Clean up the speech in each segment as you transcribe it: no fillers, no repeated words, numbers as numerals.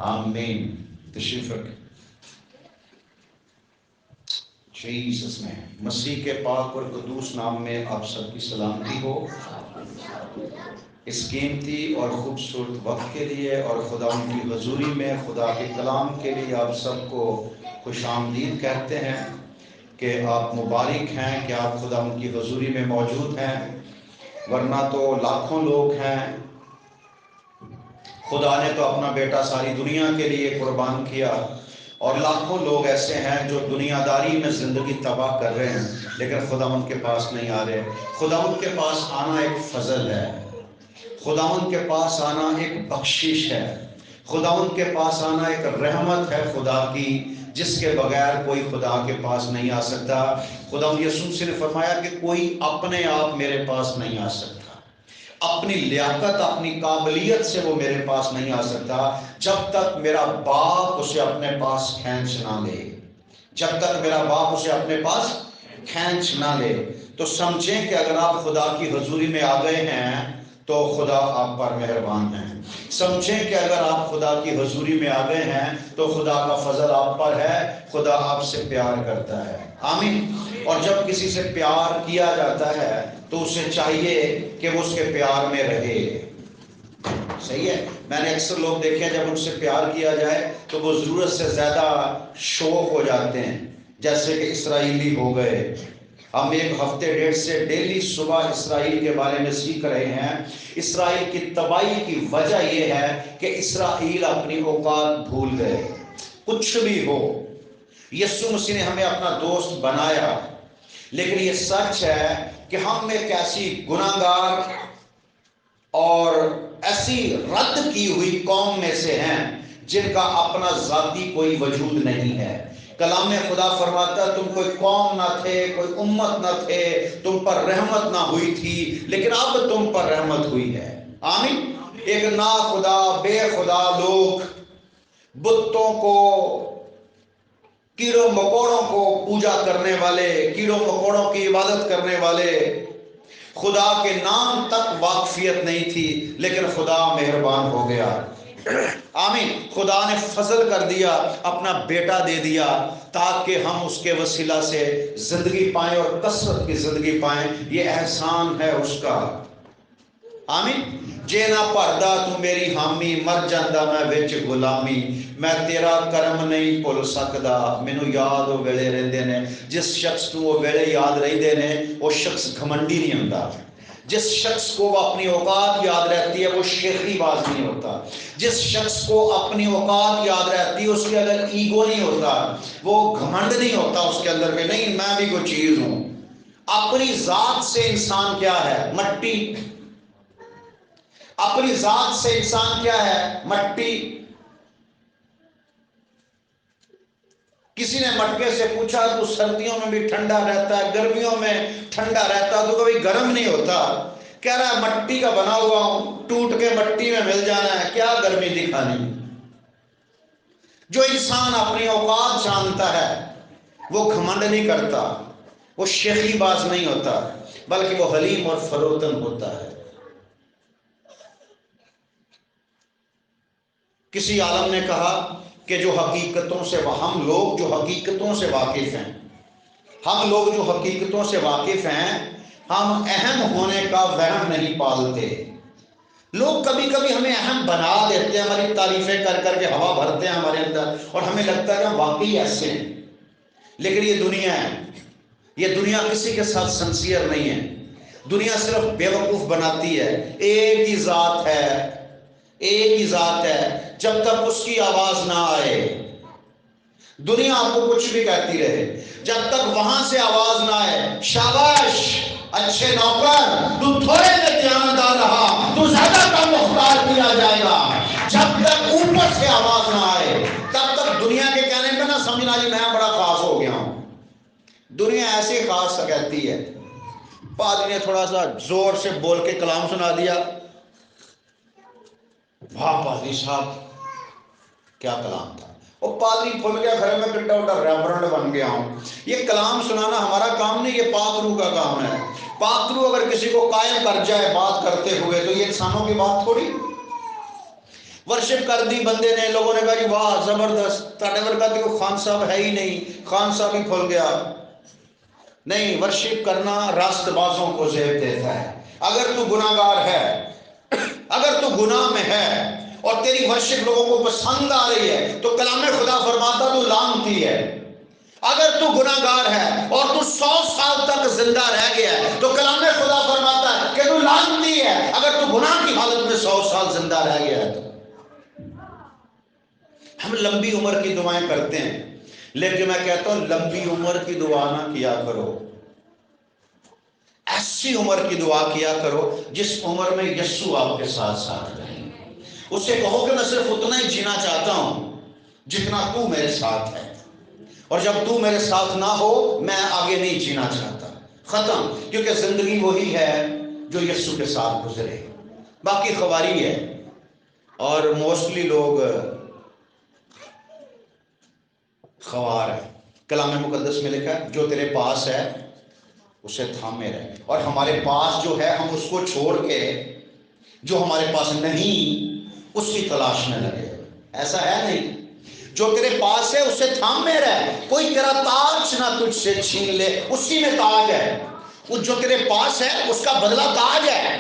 آمین. تشریف رکھیں. جیسس میں مسیح کے پاک اور قدوس نام میں آپ سب کی سلامتی ہو. اس قیمتی اور خوبصورت وقت کے لیے اور خدا ان کی حضوری میں خدا کے کلام کے لیے آپ سب کو خوش آمدید کہتے ہیں کہ آپ مبارک ہیں کہ آپ خدا ان کی حضوری میں موجود ہیں. ورنہ تو لاکھوں لوگ ہیں. خدا نے تو اپنا بیٹا ساری دنیا کے لیے قربان کیا اور لاکھوں لوگ ایسے ہیں جو دنیا داری میں زندگی تباہ کر رہے ہیں لیکن خدا ان کے پاس نہیں آ رہے. خدا ان کے پاس آنا ایک فضل ہے. خدا ان کے پاس آنا ایک بخشش ہے. خدا ان کے پاس آنا ایک رحمت ہے خدا کی جس کے بغیر کوئی خدا کے پاس نہیں آ سکتا. خدا یسوع مسیح نے فرمایا کہ کوئی اپنے آپ میرے پاس نہیں آ سکتا. اپنی لیاقت اپنی قابلیت سے وہ میرے پاس نہیں آ سکتا جب تک میرا باپ اسے اپنے پاس کھینچ نہ لے. جب تک میرا باپ اسے اپنے پاس کھینچ نہ لے. تو سمجھیں کہ اگر آپ خدا کی حضوری میں آ گئے ہیں تو خدا آپ پر مہربان ہے. سمجھیں کہ اگر آپ خدا کی حضوری میں آ گئے ہیں تو خدا کا فضل آپ پر ہے. خدا آپ سے پیار کرتا ہے. آمین. اور جب کسی سے پیار کیا جاتا ہے تو اسے چاہیے کہ وہ اس کے پیار میں رہے. صحیح ہے. میں نے اکثر لوگ دیکھے جب ان سے پیار کیا جائے تو وہ ضرورت سے زیادہ شوق ہو جاتے ہیں جیسے کہ اسرائیلی ہو گئے. ہم ایک ہفتے ڈیڑھ سے ڈیلی صبح اسرائیل کے بارے میں سیکھ رہے ہیں. اسرائیل کی تباہی کی وجہ یہ ہے کہ اسرائیل اپنی اوقات بھول گئے. کچھ بھی ہو یسوع مسیح نے ہمیں اپنا دوست بنایا لیکن یہ سچ ہے کہ ہم ایک ایسی گناہگار اور ایسی رد کی ہوئی قوم میں سے ہیں جن کا اپنا ذاتی کوئی وجود نہیں ہے. کلام خدا فرماتا تم کوئی قوم نہ تھے کوئی امت نہ تھے تم پر رحمت نہ ہوئی تھی لیکن اب تم پر رحمت ہوئی ہے. آمین. ایک نا خدا بے خدا لوگ بتوں کو کیڑوں مکوڑوں کو پوجا کرنے والے کیڑوں مکوڑوں کی عبادت کرنے والے خدا کے نام تک واقفیت نہیں تھی لیکن خدا مہربان ہو گیا. آمین. خدا نے فضل کر دیا اپنا بیٹا دے دیا تاکہ ہم اس کے وسیلہ سے زندگی پائیں اور کثرت کی زندگی پائیں. یہ احسان ہے اس کا. آمین. جے نہ پڑھدا تو میری حامی مر جاندا میں وچ غلامی میں تیرا کرم نہیں بھول سکدا. مینوں یاد وہ ویلے رہندے نے جس شخص کو وہ ویلے یاد رہندے نے وہ شخص گھمنڈی نہیں ہوندا. جس شخص کو اپنی اوقات یاد رہتی ہے وہ شیخی باز نہیں ہوتا. جس شخص کو اپنی اوقات یاد رہتی ہے اس کے اندر ایگو نہیں ہوتا. وہ گھمنڈ نہیں ہوتا اس کے اندر کہ نہیں میں بھی کوئی چیز ہوں. اپنی ذات سے انسان کیا ہے؟ مٹی. اپنی ذات سے انسان کیا ہے؟ مٹی. کسی نے مٹکے سے پوچھا تو سردیوں میں بھی ٹھنڈا رہتا ہے گرمیوں میں ٹھنڈا رہتا ہے تو کبھی گرم نہیں ہوتا. کہہ رہا ہے مٹی کا بنا ہوا ہوں ٹوٹ کے مٹی میں مل جانا ہے کیا گرمی دکھانی. جو انسان اپنی اوقات جانتا ہے وہ گھمنڈ نہیں کرتا وہ شیخی باز نہیں ہوتا بلکہ وہ حلیم اور فروتن ہوتا ہے. کسی عالم نے کہا کہ جو حقیقتوں سے ہم لوگ جو حقیقتوں سے واقف ہیں ہم لوگ جو حقیقتوں سے واقف ہیں ہم اہم ہونے کا وہم نہیں پالتے. لوگ کبھی کبھی ہمیں اہم بنا دیتے ہیں ہماری تعریفیں کر کر کے ہوا بھرتے ہیں ہمارے اندر اور ہمیں لگتا ہے کہ ہم واقعی ایسے ہیں. لیکن یہ دنیا ہے. یہ دنیا کسی کے ساتھ سنسیئر نہیں ہے. دنیا صرف بیوقوف بناتی ہے. ایک ہی ذات ہے ایک ہی ذات ہے. جب تک اس کی آواز نہ آئے دنیا آپ کو کچھ بھی کہتی رہے. جب تک وہاں سے آواز نہ آئے شاباش اچھے نوکر تو تھوڑے میں دیانتدار رہا تو زیادہ کا مختار کیا جائے گا. جب تک اوپر سے آواز نہ آئے تب تک دنیا کے کہنے پہ نہ سمجھنا جی میں بڑا خاص ہو گیا ہوں. دنیا ایسی خاص کہتی ہے. پادری نے تھوڑا سا زور سے بول کے کلام سنا دیا واہ پادری صاحب کیا کلام تھا. وہ پادری کھل گیا گھر میں ٹنڈا اٹھا ریورنڈ بن گیا ہوں. یہ کلام سنانا ہمارا کام نہیں یہ پاک روح کا کام ہے. پاک روح اگر کسی کو قائم کر جائے بات کرتے ہوئے تو یہ انسانوں کی بات تھوڑی. ورشپ کر دی بندے نے، لوگوں نے کہا جی واہ زبردست، تاڑے ورگا تو کوئی خان صاحب ہے ہی نہیں، خان صاحب ہی کھل گیا۔ نہیں، ورشپ کرنا راست بازوں کو زیب دیتا ہے۔ اگر تو گناہ گار ہے، اگر تو گناہ میں ہے اور تیری ورشپ لوگوں کو پسند آ رہی ہے تو کلام خدا فرماتا تو لعنتی ہے۔ اگر تو گناہ گار ہے اور تو 100 سال تک زندہ رہ گیا ہے تو کلام خدا فرماتا ہے کہ تو لعنتی ہے، اگر تو گناہ کی حالت میں 100 سال زندہ رہ گیا ہے۔ تو ہم لمبی عمر کی دعائیں کرتے ہیں، لیکن میں کہتا ہوں لمبی عمر کی دعا نہ کیا کرو، ایسی عمر کی دعا کیا کرو جس عمر میں یسوع آپ کے ساتھ ساتھ رہے۔ اسے کہو کہ میں صرف اتنا ہی جینا چاہتا ہوں جتنا تو میرے ساتھ ہے، اور جب تو میرے ساتھ نہ ہو میں آگے نہیں جینا چاہتا۔ ختم، کیونکہ زندگی وہی ہے جو یسوع کے ساتھ گزرے، باقی خواری ہے۔ اور موسٹلی لوگ خوار ہے۔ کلام مقدس میں لکھا ہے جو تیرے پاس ہے اسے تھامے رہے، اور ہمارے پاس جو ہے ہم اس کو چھوڑ کے جو ہمارے پاس نہیں اس کی تلاش میں لگے۔ ایسا ہے نہیں، جو تیرے پاس ہے اسے تھامے رہے، کوئی تیرا تاج نہ تجھ سے چھین لے، اسی میں تاج ہے۔ وہ جو تیرے پاس ہے اس کا بدلہ تاج ہے۔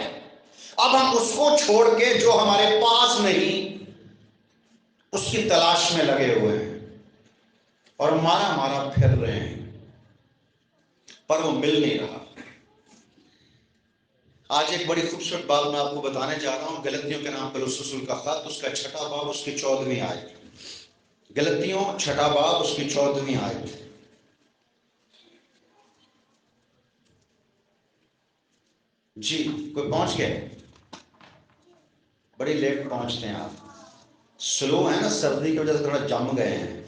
اب ہم اس کو چھوڑ کے جو ہمارے پاس نہیں اس کی تلاش میں لگے ہوئے ہیں اور مارا مارا پھر رہے ہیں، پر وہ مل نہیں رہا۔ آج ایک بڑی خوبصورت بات میں آپ کو بتانے جا رہا ہوں، گلتیوں کے نام پولس رسول کا خط، اس کا 6واں باب، اس کی 14ویں آیت۔ گلتیوں 6واں باب، اس کی 14ویں آیت۔ جی کوئی پہنچ گئے؟ بڑی لیٹ پہنچتے ہیں آپ، سلو ہے نا، سردی کی وجہ سے تھوڑا جم گئے ہیں۔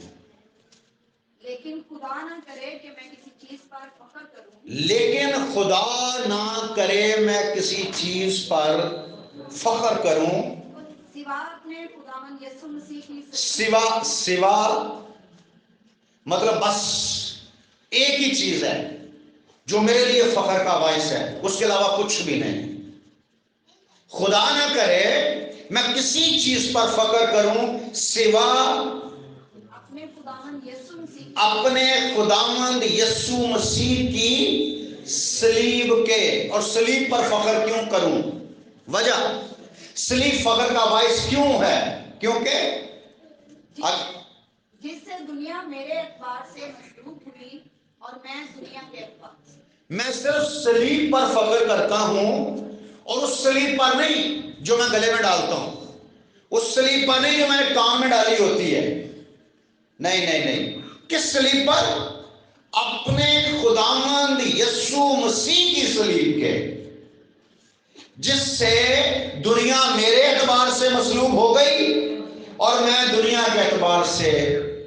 لیکن خدا نہ کرے کہ میں کسی چیز پر فخر کروں، لیکن خدا نہ کرے میں کسی چیز پر فخر کروں، سوا اپنے خداوند یسوع مسیح کی، سوا مطلب بس ایک ہی چیز ہے جو میرے لیے فخر کا باعث ہے، اس کے علاوہ کچھ بھی نہیں۔ خدا نہ کرے میں کسی چیز پر فخر کروں سوا اپنے خداوند یسوع مسیح کی صلیب کے۔ اور صلیب پر فخر کیوں کروں؟ وجہ، صلیب فخر کا باعث کیوں ہے؟ کیونکہ جس سے دنیا میرے اعتبار سے مصلوب ہوئی اور میں دنیا کے اعتبار سے، میں صرف صلیب پر فخر کرتا ہوں، اور اس صلیب پر نہیں جو میں گلے میں ڈالتا ہوں، اس صلیب پر نہیں جو میں نے کان میں ڈالی ہوتی ہے، نہیں نہیں نہیں، کس صلیب پر؟ اپنے خداوند یسوع مسیح کی صلیب کے، جس سے دنیا میرے اعتبار سے مصلوب ہو گئی اور میں دنیا کے اعتبار سے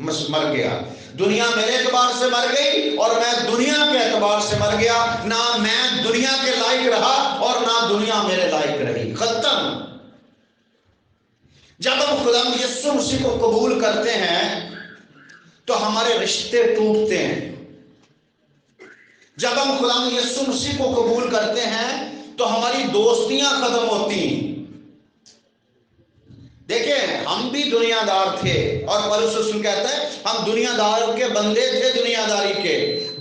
مر گیا۔ دنیا میرے اعتبار سے مر گئی اور میں دنیا کے اعتبار سے مر گیا، نہ میں دنیا کے لائق رہا اور نہ دنیا میرے لائق رہی۔ ختم۔ جب ہم خداوند یسوع مسیح کو قبول کرتے ہیں تو ہمارے رشتے ٹوٹتے ہیں۔ جب ہم خداوند یسوع مسیح کو قبول کرتے ہیں تو ہماری دوستیاں ختم ہوتی ہیں۔ دیکھیں ہم بھی دنیا دار تھے، اور پولس رسول کہتا ہے ہم دنیا دار کے بندے تھے، دنیا داری کے،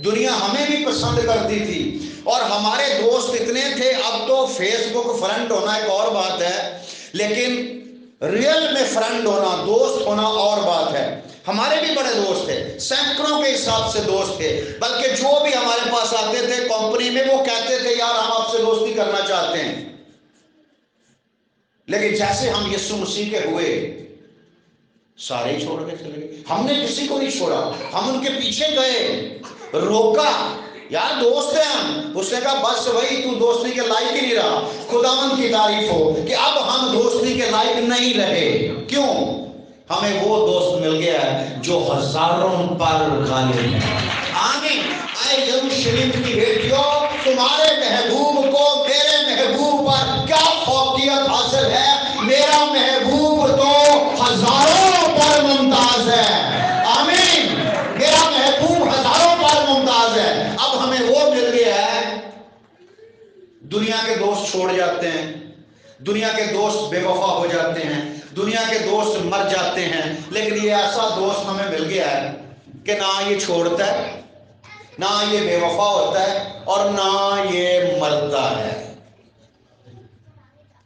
دنیا ہمیں بھی پسند کرتی تھی اور ہمارے دوست اتنے تھے۔ اب تو فیس بک فرینڈ ہونا ایک اور بات ہے، لیکن ریئل میں فرینڈ ہونا، دوست ہونا اور بات ہے۔ ہمارے بھی بڑے دوست تھے، سینکڑوں کے حساب سے دوست تھے، بلکہ جو بھی ہمارے پاس آتے تھے کمپنی میں وہ کہتے تھے یار ہم آپ سے دوستی کرنا چاہتے ہیں۔ لیکن جیسے ہم یسوع مسیح کے ہوئے سارے ہی چھوڑ کے چلے گئے۔ ہم نے کسی کو نہیں چھوڑا، ہم ان کے پیچھے گئے، روکا، یار دوست ہیں ہم۔ اس نے کہا بس وہی تو دوستی کے لائق ہی نہیں رہا۔ خداوند کی تعریف ہو کہ اب ہم دوستی کے لائق نہیں رہے۔ کیوں؟ ہمیں وہ دوست مل گیا ہے جو ہزاروں پر غالب ہے۔ آمین۔ اے یروشلم کی بیٹیوں، تمہارے محبوب کو میرے محبوب پر کیا فوقیت حاصل ہے؟ میرا محبوب تو ہزاروں پر ممتاز ہے۔ آمین۔ میرا محبوب ہزاروں پر ممتاز ہے۔ اب ہمیں وہ مل گیا ہے۔ دنیا کے دوست چھوڑ جاتے ہیں، دنیا کے دوست بے وفا ہو جاتے ہیں، دنیا کے دوست مر جاتے ہیں، لیکن یہ ایسا دوست ہمیں مل گیا ہے کہ نہ یہ چھوڑتا ہے، نہ یہ بے وفا ہوتا ہے، اور نہ یہ مرتا ہے۔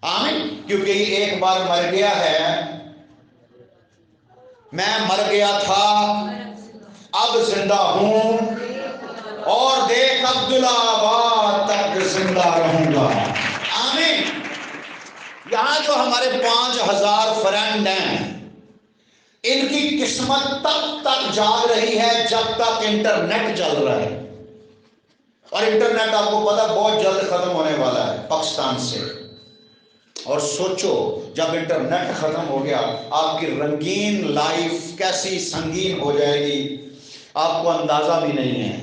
آمین۔ کیونکہ یہ ایک بار مر گیا ہے، میں مر گیا تھا اب زندہ ہوں، اور دیکھ عبدالآباد تک زندہ رہوں گا۔ آمین۔ یہاں جو ہمارے 5000 فرینڈ ہیں، ان کی قسمت تب تک جاگ رہی ہے جب تک انٹرنیٹ چل رہا ہے، اور انٹرنیٹ آپ کو پتا بہت جلد ختم ہونے والا ہے پاکستان سے۔ اور سوچو جب انٹرنیٹ ختم ہو گیا، آپ کی رنگین لائف کیسی سنگین ہو جائے گی، آپ کو اندازہ بھی نہیں ہے۔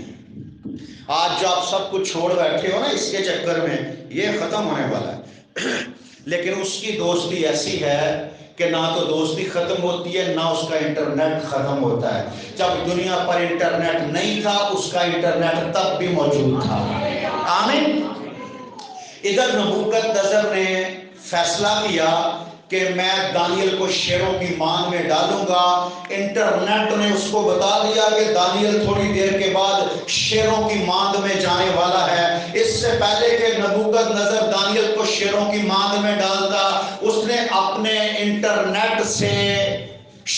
آج جو آپ سب کچھ چھوڑ بیٹھے ہو نا اس کے چکر میں، یہ ختم ہونے والا ہے۔ لیکن اس کی دوستی ایسی ہے کہ نہ تو دوستی ختم ہوتی ہے، نہ اس کا انٹرنیٹ ختم ہوتا ہے۔ جب دنیا پر انٹرنیٹ نہیں تھا، اس کا انٹرنیٹ تب بھی موجود تھا۔ آمین۔ ادھر نبوکدنضر نے فیصلہ کیا کہ میں دانیل کو شیروں کی مان میں ڈالوں گا۔ انٹرنیٹ نے اس کو بتا دیا کہ دانیل تھوڑی دیر کے بعد شیروں کی ماند میں جانے والا ہے۔ اس سے پہلے کہ نبوکدنضر دانیل کو شیروں کی ماند میں ڈالتا، اس نے اپنے انٹرنیٹ سے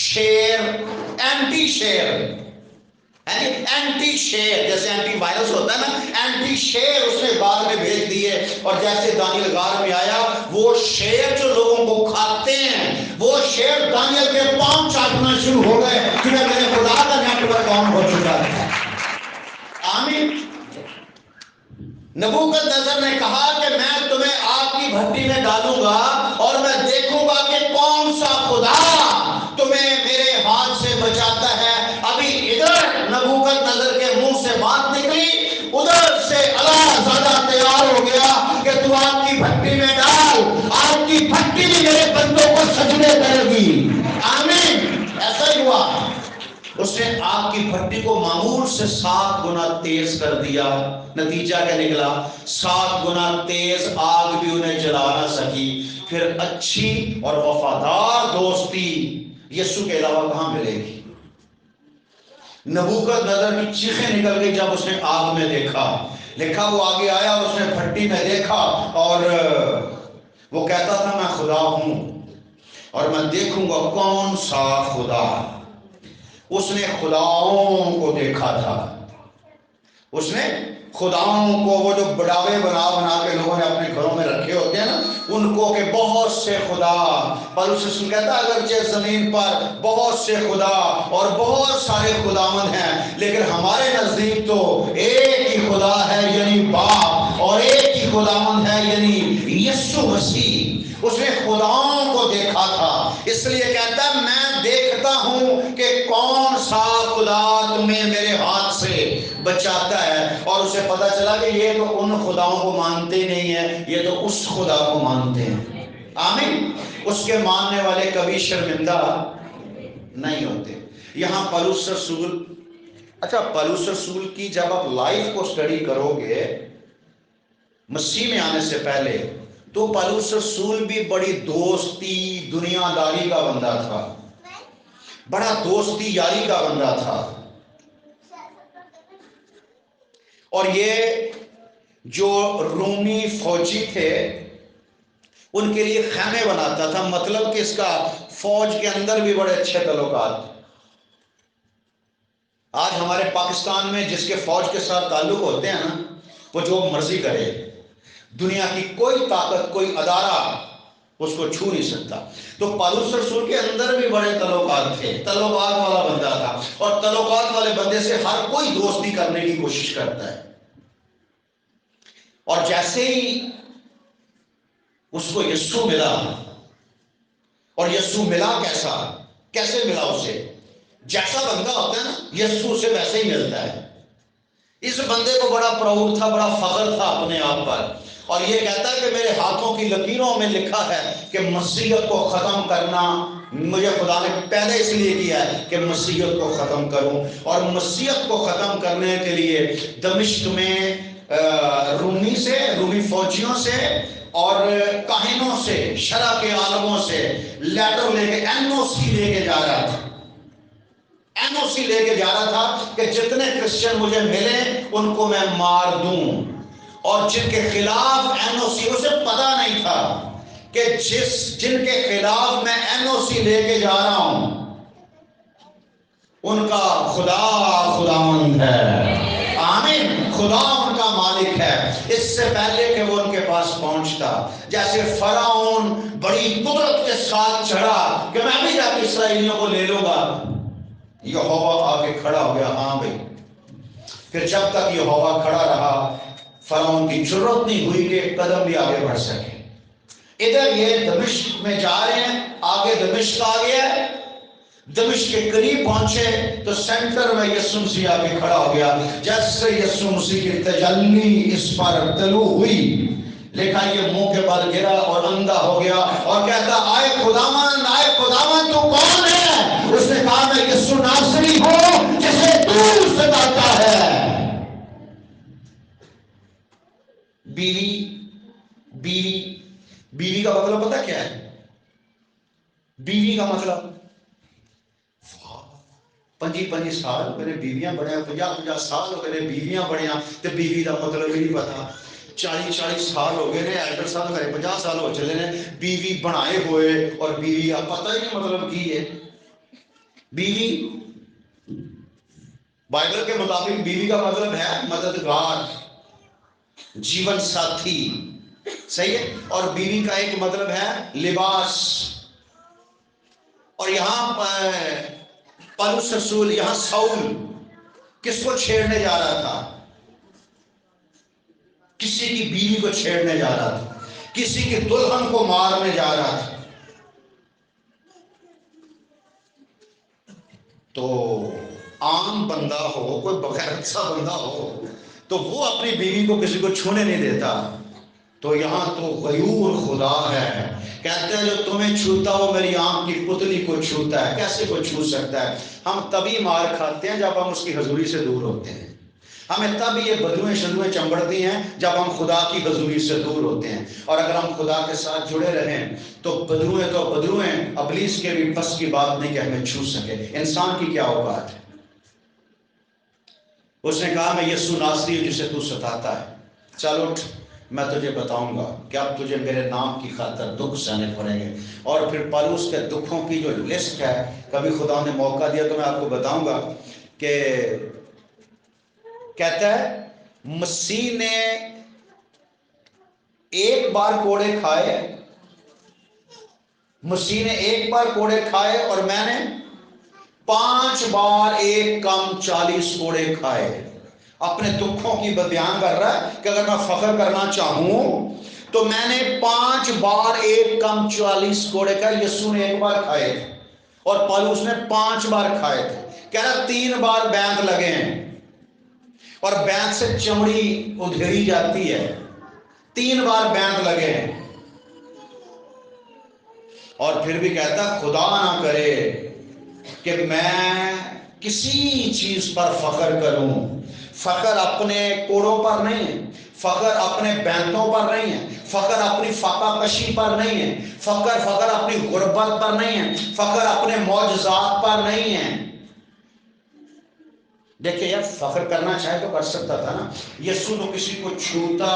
شیر، اینٹی شیر، اینٹی شیر جیسے اینٹی وائرس ہوتا ہے نا، اینٹی شیر اس نے غار میں بھیج دیے، اور جیسے دانیل غار میں آیا، وہ شیر جو لوگوں کو کھاتے ہیں، وہ شیر دانیل کے پاؤں چاٹنا شروع ہو گئے، کیونکہ میرے خدا کا نیٹ ورک آن ہو چکا تھا۔ آمین۔ نبوکدنضر نے کہا کہ میں تمہیں آگ کی بھٹی میں ڈالوں گا، اور میں دیکھوں گا کہ کون سا خدا تمہیں میرے ہاتھ سے بچاتا ہے۔ ابھی ادھر نبوکدنضر کے منہ سے بات نکلی، ادھر سے اللہ زیادہ تیار ہو گیا کہ تو آگ کی بھٹی میں ڈال، آگ کی بھٹی بھی میرے بندوں کو سجدے کرے گی۔ آمین۔ ایسا ہی ہوا، اس نے آگ کی بھٹی کو معمول سے 7 گنا تیز کر دیا۔ نتیجہ کیا نکلا؟ 7 گنا تیز آگ بھی انہیں جلا نہ سکی۔ پھر اچھی اور وفادار دوستی یسوع کے علاوہ کہاں ملے گی؟ نبوکدنضر کی چیخیں نکل گئی جب اس نے آگ میں دیکھا۔ لکھا وہ آگے آیا اور اس نے بھٹی میں دیکھا، اور وہ کہتا تھا میں خدا ہوں اور میں دیکھوں گا کون سا خدا۔ اس نے خداؤں کو دیکھا تھا، اس نے خداؤں کو، وہ جو بڑاوے بنا بنا کے لوگوں نے اپنے گھروں میں رکھے ہوتے ہیں نا، ان کو، کہ بہت سے خدا۔ پولس رسول کہتا ہے اگرچہ زمین پر بہت سے خدا اور بہت سارے خداوند ہیں، لیکن ہمارے نزدیک تو ایک ہی خدا ہے، یعنی باپ، اور ایک ہی خداوند ہے، یعنی یسوع مسیح۔ اس نے خداؤں کو دیکھا تھا، اس لیے کہتا ہے میں دیکھتا ہوں کہ کون سا خدا تمہیں میرے ہاتھ سے بچاتا ہے۔ اور اسے پتا چلا کہ یہ تو ان خداؤں کو مانتے نہیں ہیں، یہ تو اس خدا کو مانتے ہیں۔ آمین۔ اس کے ماننے والے کبھی شرمندہ نہیں ہوتے۔ یہاں پولس رسول، اچھا پولس رسول کی جب آپ لائف کو سٹڈی کرو گے مسیح میں آنے سے پہلے، تو پولس رسول بھی بڑی دوستی دنیا داری کا بندہ تھا، بڑا دوستی یاری کا بندہ تھا۔ اور یہ جو رومی فوجی تھے ان کے لیے خیمے بناتا تھا، مطلب کہ اس کا فوج کے اندر بھی بڑے اچھے تعلقات۔ آج ہمارے پاکستان میں جس کے فوج کے ساتھ تعلق ہوتے ہیں نا، وہ جو مرضی کرے، دنیا کی کوئی طاقت، کوئی ادارہ اس کو چھو نہیں سکتا۔ تو پولس رسول کے اندر بھی بڑے تعلقات تھے، تعلقات والا بندہ تھا، اور تعلقات والے بندے سے ہر کوئی دوستی کرنے کی کوشش کرتا ہے۔ اور جیسے ہی اس کو یسوع ملا، اور یسوع ملا کیسے ملا؟ اسے جیسا بندہ ہوتا ہے نا، یسوع سے ویسے ہی ملتا ہے۔ اس بندے کو بڑا پراؤڈ تھا، بڑا فخر تھا اپنے آپ پر، اور یہ کہتا ہے کہ میرے ہاتھوں کی لکیروں میں لکھا ہے کہ مسیحیت کو ختم کرنا مجھے خدا نے پہلے اس لیے کیا ہے کہ مسیحیت کو ختم کروں، اور مسیحیت کو ختم کرنے کے لیے دمشق میں رومی فوجیوں سے اور کاہنوں سے، شرع کے عالموں سے لیٹر لے کے NOC لے کے جا رہا تھا، NOC لے کے جا رہا تھا کہ جتنے کرسچن مجھے ملے ان کو میں مار دوں، اور جن کے خلاف NOC، اسے پتا نہیں تھا کہ جن کے خلاف میں NOC لے کے جا رہا ہوں ان کا خداوند ہے، آمین، خدا ان کا مالک ہے۔ اس سے پہلے کہ وہ ان کے پاس پہنچتا، جیسے فرعون بڑی قدرت کے ساتھ چڑھا کہ میں بھی جا کے اسرائیلیوں کو لے لوں گا، یہوہ آ کے کھڑا ہو گیا، ہاں بھائی۔ پھر جب تک یہوہ کھڑا رہا فرعون کی جرت نہیں ہوئی کہ ایک قدم بھی آگے بڑھ سکے۔ ادھر یہ دمشق میں جا رہے ہیں، آگے دمشق آ گیا، دمشق کے قریب پہنچے تو سینٹر میں یسوع مسیح آ کے کھڑا ہو گیا۔ جیسے یسوع مسیح کی تجلی اس پر طلوع ہوئی، لکھا یہ منہ کے بل گرا اور اندھا ہو گیا اور کہتا آئے خداوند تو کون ہے؟ اس نے کہا میں یسوع ناصری ہوں جسے تو ستاتا ہے۔ بیوی کا مطلب پتہ کیا ہے؟ بیوی کا مطلب 25 سال ہو گئے بیویاں بڑھیا، 50 سال ہو گئے بیویاں بڑھیا، تو بیوی کا مطلب ہی نہیں پتا۔ 40 سال ہو گئے ایلڈر صاحب کرے، 50 سال ہو چلے نے بیوی بنائے ہوئے اور بیوی کا پتہ ہی نہیں مطلب کی ہے۔ بیوی بائبل کے مطابق بیوی کا مطلب ہے مددگار، جیون ساتھی، صحیح ہے، اور بیوی کا ایک مطلب ہے لباس۔ اور یہاں پولس رسول، یہاں ساؤل کس کو چھیڑنے جا رہا تھا؟ کسی کی بیوی کو چھیڑنے جا رہا تھا، کسی کی دلہن کو مارنے جا رہا تھا۔ تو عام بندہ ہو، کوئی بغیرت سا بندہ ہو تو وہ اپنی بیوی کو کسی کو چھونے نہیں دیتا، تو یہاں تو غیور خدا ہے، کہتے ہیں جو تمہیں چھوتا وہ میری آنکھ کی پتلی کو چھوتا ہے۔ کیسے کوئی چھو سکتا ہے؟ ہم تبھی مار کھاتے ہیں جب ہم اس کی حضوری سے دور ہوتے ہیں، ہمیں تب یہ بدویں شدویں چمبڑتی ہیں جب ہم خدا کی حضوری سے دور ہوتے ہیں۔ اور اگر ہم خدا کے ساتھ جڑے رہیں تو بدرویں ابلیس کے بھی بس کی بات نہیں کہ ہمیں چھو سکے۔ انسان کی کیا اوقات ہے؟ اس نے کہا میں یسوع ناصری ہوں جسے تو ستاتا ہے، چل اٹھ میں تجھے بتاؤں گا کہ اب تجھے میرے نام کی خاطر دکھ سہنے پڑیں گے۔ اور پھر پولس کے دکھوں کی جو لسٹ ہے، کبھی خدا نے موقع دیا تو میں آپ کو بتاؤں گا کہ کہتا ہے مسیح نے ایک بار کوڑے کھائے، مسیح نے ایک بار کوڑے کھائے اور میں نے 5 بار ایک کم 40 کوڑے کھائے۔ اپنے دکھوں کی بیان کر رہا ہے کہ اگر میں فخر کرنا چاہوں تو میں نے 5 بار ایک کم 40 کوڑے کھائے۔ یسوع نے ایک بار کھائے تھے اور پولس نے 5 بار کھائے تھے۔ کہہ رہا 3 بار بیعت لگے ہیں، اور بیعت سے چمڑی ادھیڑی جاتی ہے، 3 بار بیعت لگے ہیں۔ اور پھر بھی کہتا خدا نہ کرے کہ میں کسی چیز پر فخر کروں۔ فخر اپنے کوڑوں پر نہیں ہے، فخر اپنے بیعتوں پر نہیں ہے، فخر اپنی فاقہ کشی پر نہیں ہے، فخر اپنی غربت پر نہیں ہے، فخر اپنے معجزات پر نہیں ہے۔ دیکھیں یار، فخر کرنا چاہے تو کر سکتا تھا نا۔ یسوع تو کسی کو چھوتا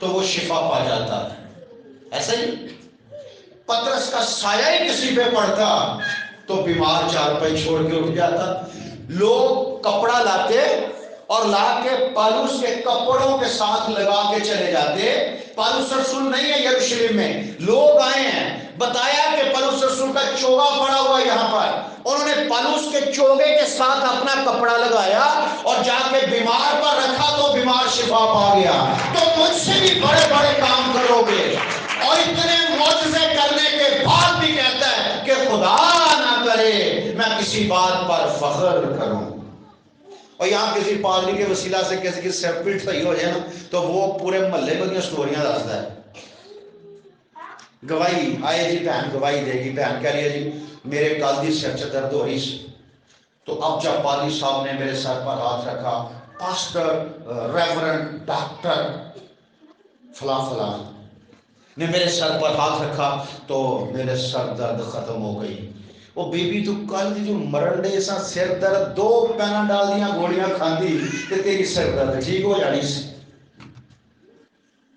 تو وہ شفا پا جاتا، ایسا ہی پترس کا سایہ ہی کسی پہ پڑتا تو بیمار چارپائی چھوڑ کے اٹھ جاتا۔ لوگ کپڑا لاتے اور لا کے پولس کے کپڑوں کے ساتھ لگا کے چلے جاتے۔ پولس رسول نہیں ہے یروشلم میں، لوگ آئے ہیں، بتایا کہ پولس رسول کا چوگا پڑا ہوا یہاں پر، انہوں نے پولس کے چوگے کے ساتھ اپنا کپڑا لگایا اور جا کے بیمار پر رکھا تو بیمار شفا پا گیا۔ تو مجھ سے بھی بڑے بڑے کام کرو گے، اور اتنے معجزے کرنے کے بعد بھی کہتا ہے کہ خدا نہ کرے میں کسی بات پر فخر کروں۔ اور یہاں کسی پادری کے وسیلہ سے کسی کی سیپریٹ صحیح ہو جائے نا تو وہ پورے محلے میں سٹوریاں دستا ہے۔ گواہی آئے جی، بہن گواہی دے گی، بہن کہہ رہی ہے جی میرے کالدی سر سے درد ہو رہی سی، تو اب جب پادری صاحب نے میرے سر پر ہاتھ رکھا، پاسٹر ریورنڈ ڈاکٹر فلاں فلاں، نے میرے سر پر ہاتھ رکھا تو میرے سر درد ختم ہو گئی. وہ بی بی تو کل جو مرن ڈے سا سر درد 2 پیناڈال دیاں گولیاں کھاندی تے تیری سر درد ٹھیک ہو جانی سی.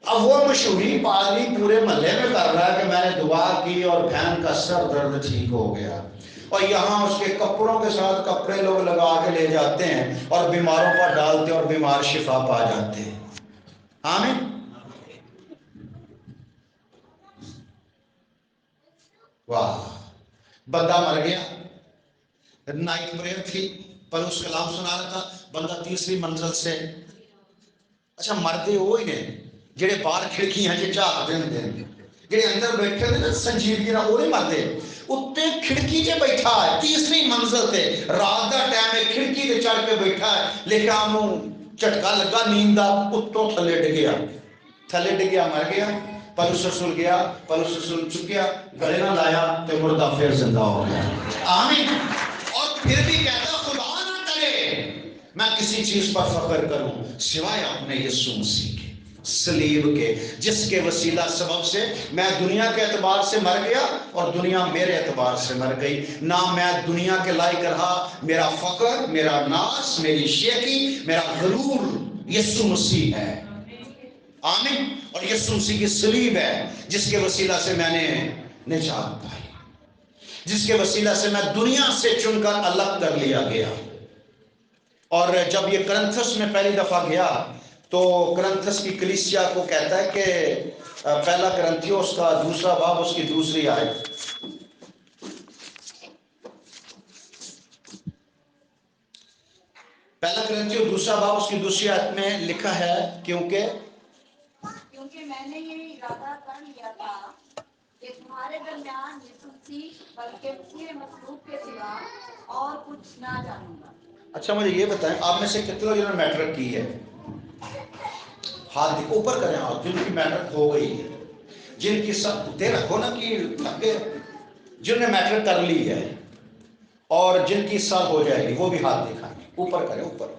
اب وہ مشہوری پادری پورے محلے میں کر رہا ہے کہ میں نے دعا کی اور بہن کا سر درد ٹھیک ہو گیا. اور یہاں اس کے کپڑوں کے ساتھ کپڑے لوگ لگا کے لے جاتے ہیں اور بیماروں پر ڈالتے اور بیمار شفا پا جاتے ہیں. آمین. واہ. بندہ مر گیا، نائٹ پریئر تھی، پر اس کلام سنا رہا تھا، بندہ تیسری منزل سے. اچھا مردے وہ ہی نے جڑے باہر کھڑکیاں چ جھاکتے ہیں، جڑے اندر بیٹھے ہوتے نا سنجیدگی نال، وہ نہیں مرتے. اتنے کھڑکی چ بیٹھا ہے تیسری منزل تے، رات دا ٹائم ہے، کھڑکی تے چڑھ کے بیٹھا ہے، لیکن انہوں جھٹکا لگا نیند دا، اتوں تھلے ڈگیا، تھلے ڈگیا مر گیا. پولس رسول گیا، پولس رسول چکیا، گلے نہ لایا تو مردہ پھر زندہ ہو گیا. آمین. اور پھر بھی کہتا خدا نہ کرے میں کسی چیز پر فخر کروں سوائے اپنے یسوع مسیح کے صلیب کے، جس کے وسیلہ سبب سے میں دنیا کے اعتبار سے مر گیا اور دنیا میرے اعتبار سے مر گئی. نہ میں دنیا کے لائق رہا. میرا فخر، میرا ناز، میری شیخی، میرا غرور یسوع مسیح ہے. آمین. اور یسوع مسیح کی صلیب ہے جس کے وسیلہ سے میں نے نجات پائی، جس کے وسیلہ سے میں دنیا سے چن کر الگ کر لیا گیا. اور جب یہ کرنتھس میں پہلی دفعہ گیا تو کرنتھس کی کلیسیا کو کہتا ہے کہ پہلا کرنتھیو اس کا 2 باب اس کی 2 آیت، پہلا کرنتھیو 2 باب اس کی 2 آیت میں لکھا ہے کیونکہ میں نے یہ ارادہ کر لیا تھا کہ تمہارے درمیان یسوع مسیح بلکہ مسیح مصلوب کے سوا اور کچھ نہ جانوں گا. اچھا مجھے یہ بتائیں آپ میں سے کتنے لوگوں نے میٹرک کی ہے؟ ہاتھ اوپر کریں آپ جن کی میٹرک ہو گئی ہے، جن کی سب دے رکھو نا کہ جن نے میٹرک کر لی ہے اور جن کی سال ہو جائے گی وہ بھی ہاتھ دکھائیں. اوپر کریں، اوپر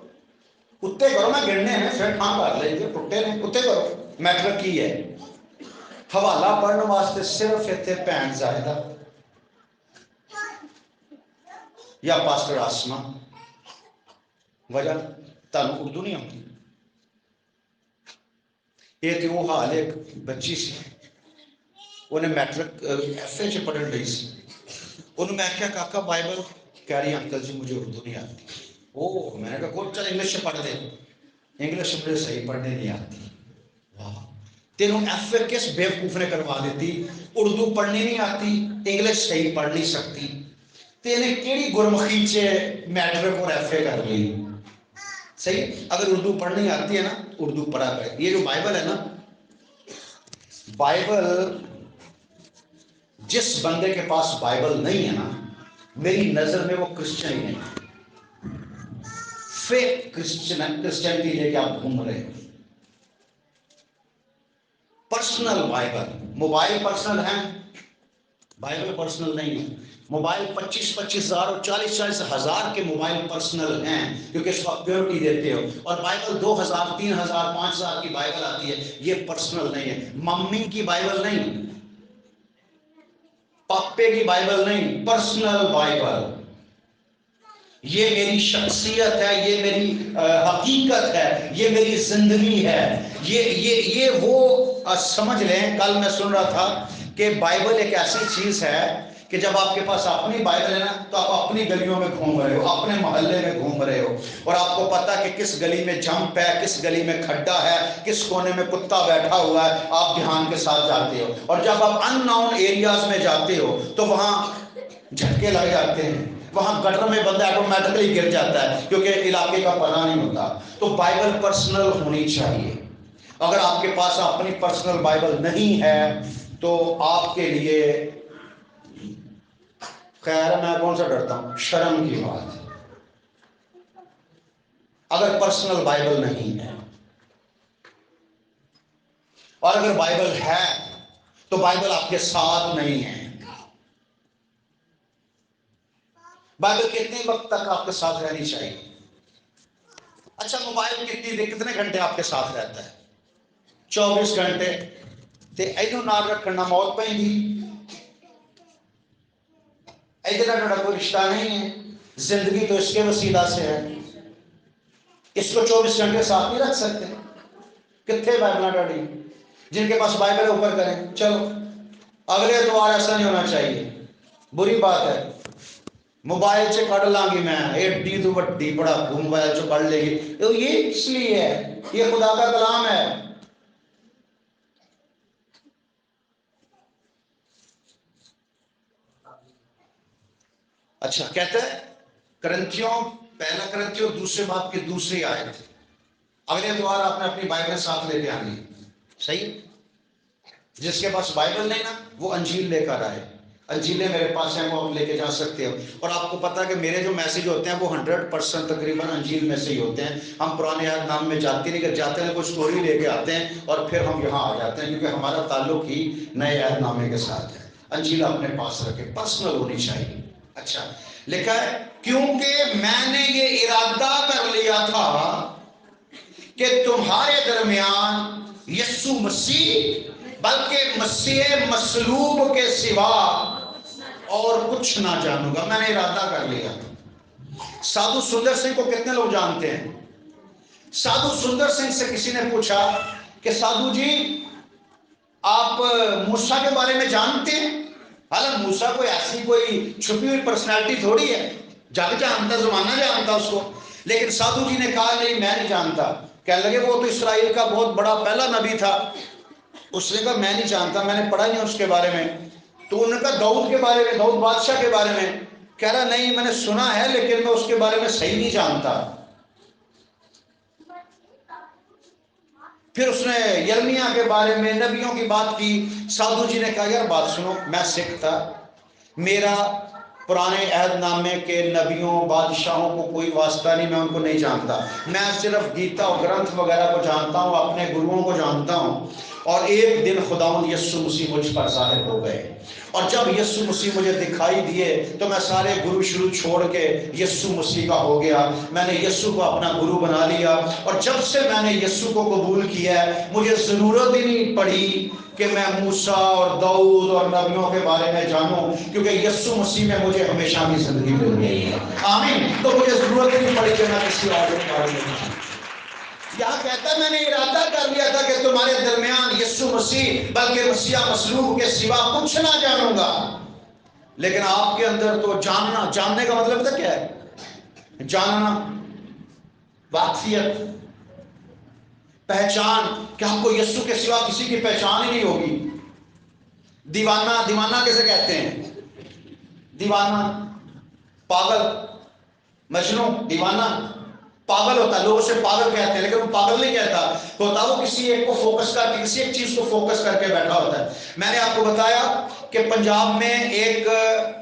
کتے کرو، میں گرنے ہیں پھر کھاں کر لیں گے، ٹوٹے نہیں کتے کرو. میٹرک کی ہے. حوالہ پڑھنے واسطے صرف اتنے بھن زاہدہ یا پاسٹر آسما، وجہ تم اردو نہیں آتی. یہ تو وہ حال ایک بچی سی، انہیں میٹرک ایف اے پڑھن رہی سی، انہوں میں کہا کاکا بائبل، کہہ رہی انکل جی مجھے اردو نہیں آتی. او میں نے کہا کوئی چل انگلش سے پڑھ دے. انگلش مجھے صحیح پڑھنے نہیں آتی. واہ، تینوں ایف اے کس بیوقوف نے کروا دیتی؟ اردو پڑھنی نہیں آتی، انگلش صحیح پڑھ نہیں سکتی، تینے کیڑی گرمخی سے میٹرک اور ایف اے کر لی؟ صحیح. اگر اردو پڑھنی آتی ہے نا اردو پڑھا کرے. یہ جو بائبل ہے نا، بائبل جس بندے کے پاس بائبل نہیں ہے نا، میری نظر میں وہ کرسچن ہی نہیں، فیک کرسچینٹی لے کے آپ گھوم رہے. پرسنل بائبل، موبائل پرسنل ہے، بائبل پرسنل نہیں ہے. موبائل 25,000 اور 40,000 کے موبائل پرسنل ہیں کیونکہ اس وقت پیورٹی دیتے ہو. اور بائبل 2,000 3,000 5,000 کی بائبل آتی ہے، یہ پرسنل نہیں ہے. ممی کی بائبل نہیں، پاپے کی بائبل نہیں، پرسنل بائبل. یہ میری شخصیت ہے، یہ میری حقیقت ہے، یہ میری زندگی ہے. یہ وہ سمجھ لیں. کل میں سن رہا تھا کہ بائبل ایک ایسی چیز ہے کہ جب آپ کے پاس اپنی بائبل ہے نا تو آپ اپنی گلیوں میں گھوم رہے ہو، اپنے محلے میں گھوم رہے ہو، اور آپ کو پتا کہ کس گلی میں جمپ ہے، کس گلی میں کھڈا ہے، کس کونے میں کتا بیٹھا ہوا ہے. آپ دھیان کے ساتھ جاتے ہو. اور جب آپ ان نون ایریاز میں جاتے ہو تو وہاں جھٹکے لگ جاتے ہیں، وہاں گٹر میں بندہ آٹومیٹکلی گر جاتا ہے کیونکہ علاقے کا پتہ نہیں ہوتا. تو بائبل پرسنل ہونی چاہیے. اگر آپ کے پاس اپنی پرسنل بائبل نہیں ہے تو آپ کے لیے خیر میں کون سا ڈرتا ہوں، شرم کی بات ہے اگر پرسنل بائبل نہیں ہے. اور اگر بائبل ہے تو بائبل آپ کے ساتھ نہیں ہے. بائبل کتنے وقت تک آپ کے ساتھ رہنی چاہیے؟ اچھا موبائل کتنے گھنٹے آپ کے ساتھ رہتا ہے؟ 24 گھنٹے. تے اینو نال رکھنا موت پیندی، ادھر تھوڑا کوئی رشتہ نہیں ہے، زندگی تو اس کے وسیلہ سے ہے، اس کو 24 گھنٹے ساتھ نہیں رکھ سکتے۔ کتنے بائبل ڈاڑی جن کے پاس بائبل اوپر کریں، چلو اگلے اتوار ایسا نہیں ہونا چاہیے، بری بات ہے۔ موبائل سے کڑ لاں گی میں، ایڈی تو بڑی بڑا موبائل سے کڑ لے گی، یہ اس لیے ہے، یہ خدا کا کلام ہے۔ اچھا کہتا ہے کرنتھیوں، پہلا کرنتھیوں دوسرے باب کی دوسری آیت، اگلے اتوار آپ نے اپنی بائبل ساتھ لے کے آنی، صحیح؟ جس کے پاس بائبل نہیں نا وہ انجیل لے کر آئے، انجیلیں میرے پاس ہیں، وہ آپ لے کے جا سکتے ہو۔ اور آپ کو پتا ہے کہ میرے جو میسیج ہوتے ہیں وہ 100% تقریباً انجیل میں سے ہی ہوتے ہیں۔ ہم پرانے عہد نام میں جاتے نہیں، کہ جاتے ہیں کوئی سٹوری لے کے آتے ہیں اور پھر ہم یہاں آ جاتے ہیں، کیونکہ ہمارا تعلق ہی نئے عہد نامے کے ساتھ ہے۔ انجیل اپنے پاس رکھے، پرسنل ہونی چاہیے۔ اچھا لکھا ہے کیونکہ میں نے یہ ارادہ کر لیا تھا کہ تمہارے درمیان یسوع مسیح بلکہ مسیح مصلوب کے سوا اور کچھ نہ جانوں گا، میں نے ارادہ کر لیا۔ سادھو سندر سنگھ کو کتنے لوگ جانتے ہیں؟ سادھو سندر سنگھ سے کسی نے پوچھا کہ سادھو جی آپ موسیٰ کے بارے میں جانتے ہیں؟ حالانکہ موسیٰ کوئی ایسی کوئی چھپی ہوئی پرسنالٹی تھوڑی ہے، جگ جانتا، زمانہ جانتا اس کو، لیکن سادھو جی نے کہا نہیں میں نہیں جانتا۔ کہنے لگے وہ تو اسرائیل کا بہت بڑا پہلا نبی تھا۔ اس نے کہا میں نہیں جانتا، میں نے پڑھا نہیں اس کے بارے میں۔ تو انہوں نے کہا داؤد کے بارے میں، داؤد بادشاہ کے بارے میں؟ کہہ رہا نہیں میں نے سنا ہے لیکن میں اس کے بارے میں صحیح نہیں جانتا۔ پھر اس نے یرمیہ کے بارے میں، نبیوں کی بات کی۔ سادھو جی نے کہا یار بات سنو، میں سکھ تھا، میرا پرانے عہد نامے کے نبیوں بادشاہوں کو کوئی واسطہ نہیں، میں ان کو نہیں جانتا، میں صرف گیتا اور گرنتھ وغیرہ کو جانتا ہوں، اپنے گروؤں کو جانتا ہوں۔ اور ایک دن خداوند یسوع مسیح مجھ پر ظاہر ہو گئے، اور جب یسوع مسیح مجھے دکھائی دیے تو میں سارے گرو شروع چھوڑ کے یسوع مسیح کا ہو گیا، میں نے یسوع کو اپنا گرو بنا لیا۔ اور جب سے میں نے یسوع کو قبول کیا ہے مجھے ضرورت ہی نہیں پڑی کہ میں موسیٰ اور داؤد اور نبیوں کے بارے میں جانوں، کیونکہ یسوع مسیح میں مجھے ہمیشہ کی زندگی مل گئی ہے۔ آمین۔ تو مجھے ضرورت ہی نہیں پڑی کہ میں کسی اور کے بارے میں جانوں۔ یہاں کہتا ہے میں نے ارادہ کر لیا تھا کہ تمہارے درمیان یسوع مسیح بلکہ مسیح مصلوب کے سوا کچھ نہ جانوں گا۔ لیکن آپ کے اندر تو جاننا، جاننے کا مطلب تھا کیا ہے؟ جاننا، واقفیت، پہچان، کہ آپ کو یسوع کے سوا کسی کی پہچان ہی نہیں ہوگی۔ دیوانہ، دیوانہ کیسے کہتے ہیں؟ دیوانہ، پاگل، مجنوں، دیوانہ پاگل ہوتا ہے، لوگ اسے پاگل کہتے ہیں لیکن وہ پاگل نہیں کہتا ہوتا، وہ کسی ایک کو فوکس کر کے، کسی ایک چیز کو فوکس کر کے بیٹھا ہوتا ہے۔ میں نے آپ کو بتایا کہ پنجاب میں ایک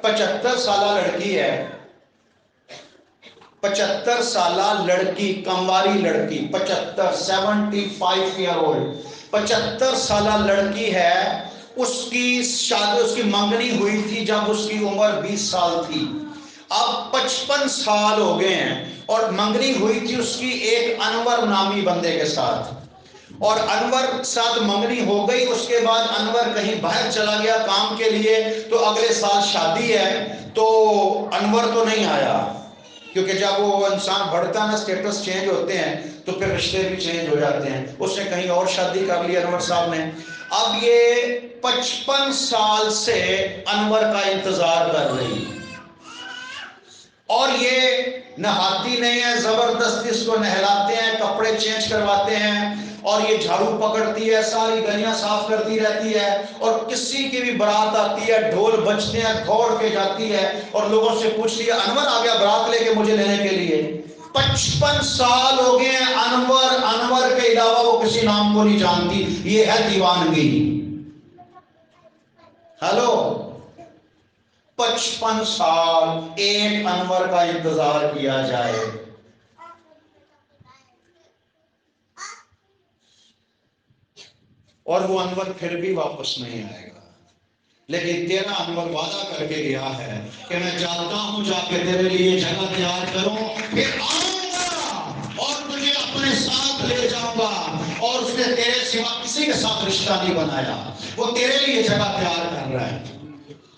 75 سالہ لڑکی ہے، 75 سالہ لڑکی، کمواری لڑکی، 75 ایئر اولڈ، 75 سالہ لڑکی ہے۔ اس کی شادی، اس کی منگنی ہوئی تھی جب اس کی عمر 20 سال تھی، اب 55 سال ہو گئے ہیں، اور منگنی ہوئی تھی اس کی ایک انور نامی بندے کے ساتھ، اور انور ساتھ منگنی ہو گئی۔ اس کے بعد انور کہیں باہر چلا گیا کام کے لیے، تو اگلے سال شادی ہے، تو انور تو نہیں آیا، کیونکہ جب وہ انسان بڑھتا ہے نا، سٹیٹس چینج ہوتے ہیں تو پھر رشتے بھی چینج ہو جاتے ہیں۔ اس نے کہیں اور شادی کر لی انور صاحب نے۔ اب یہ 55 سال سے انور کا انتظار کر رہی، اور یہ نہاتی نہیں ہے، زبردستی اس کو نہلاتے ہیں، کپڑے چینج کرواتے ہیں، اور یہ جھاڑو پکڑتی ہے، ساری گلیاں صاف کرتی رہتی ہے، اور کسی کی بھی برات آتی ہے، ڈھول بجتے ہیں، دوڑ کے جاتی ہے، اور لوگوں سے پوچھتی ہے انور آ گیا برات لے کے مجھے لینے کے لیے۔ 55 سال ہو گئے ہیں، انور کے علاوہ وہ کسی نام کو نہیں جانتی۔ یہ ہے دیوانگی۔ ہلو، 55 سال ایک انور کا انتظار کیا جائے، اور وہ انور پھر بھی واپس نہیں آئے گا۔ لیکن تیرا انور وعدہ کر کے گیا ہے کہ میں جاتا ہوں، جا کے تیرے لیے جگہ تیار کروں، پھر آؤں گا اور تجھے اپنے ساتھ لے جاؤں گا، اور اس نے تیرے سوا کسی کے ساتھ رشتہ نہیں بنایا. وہ تیرے لیے جگہ تیار کر رہا ہے.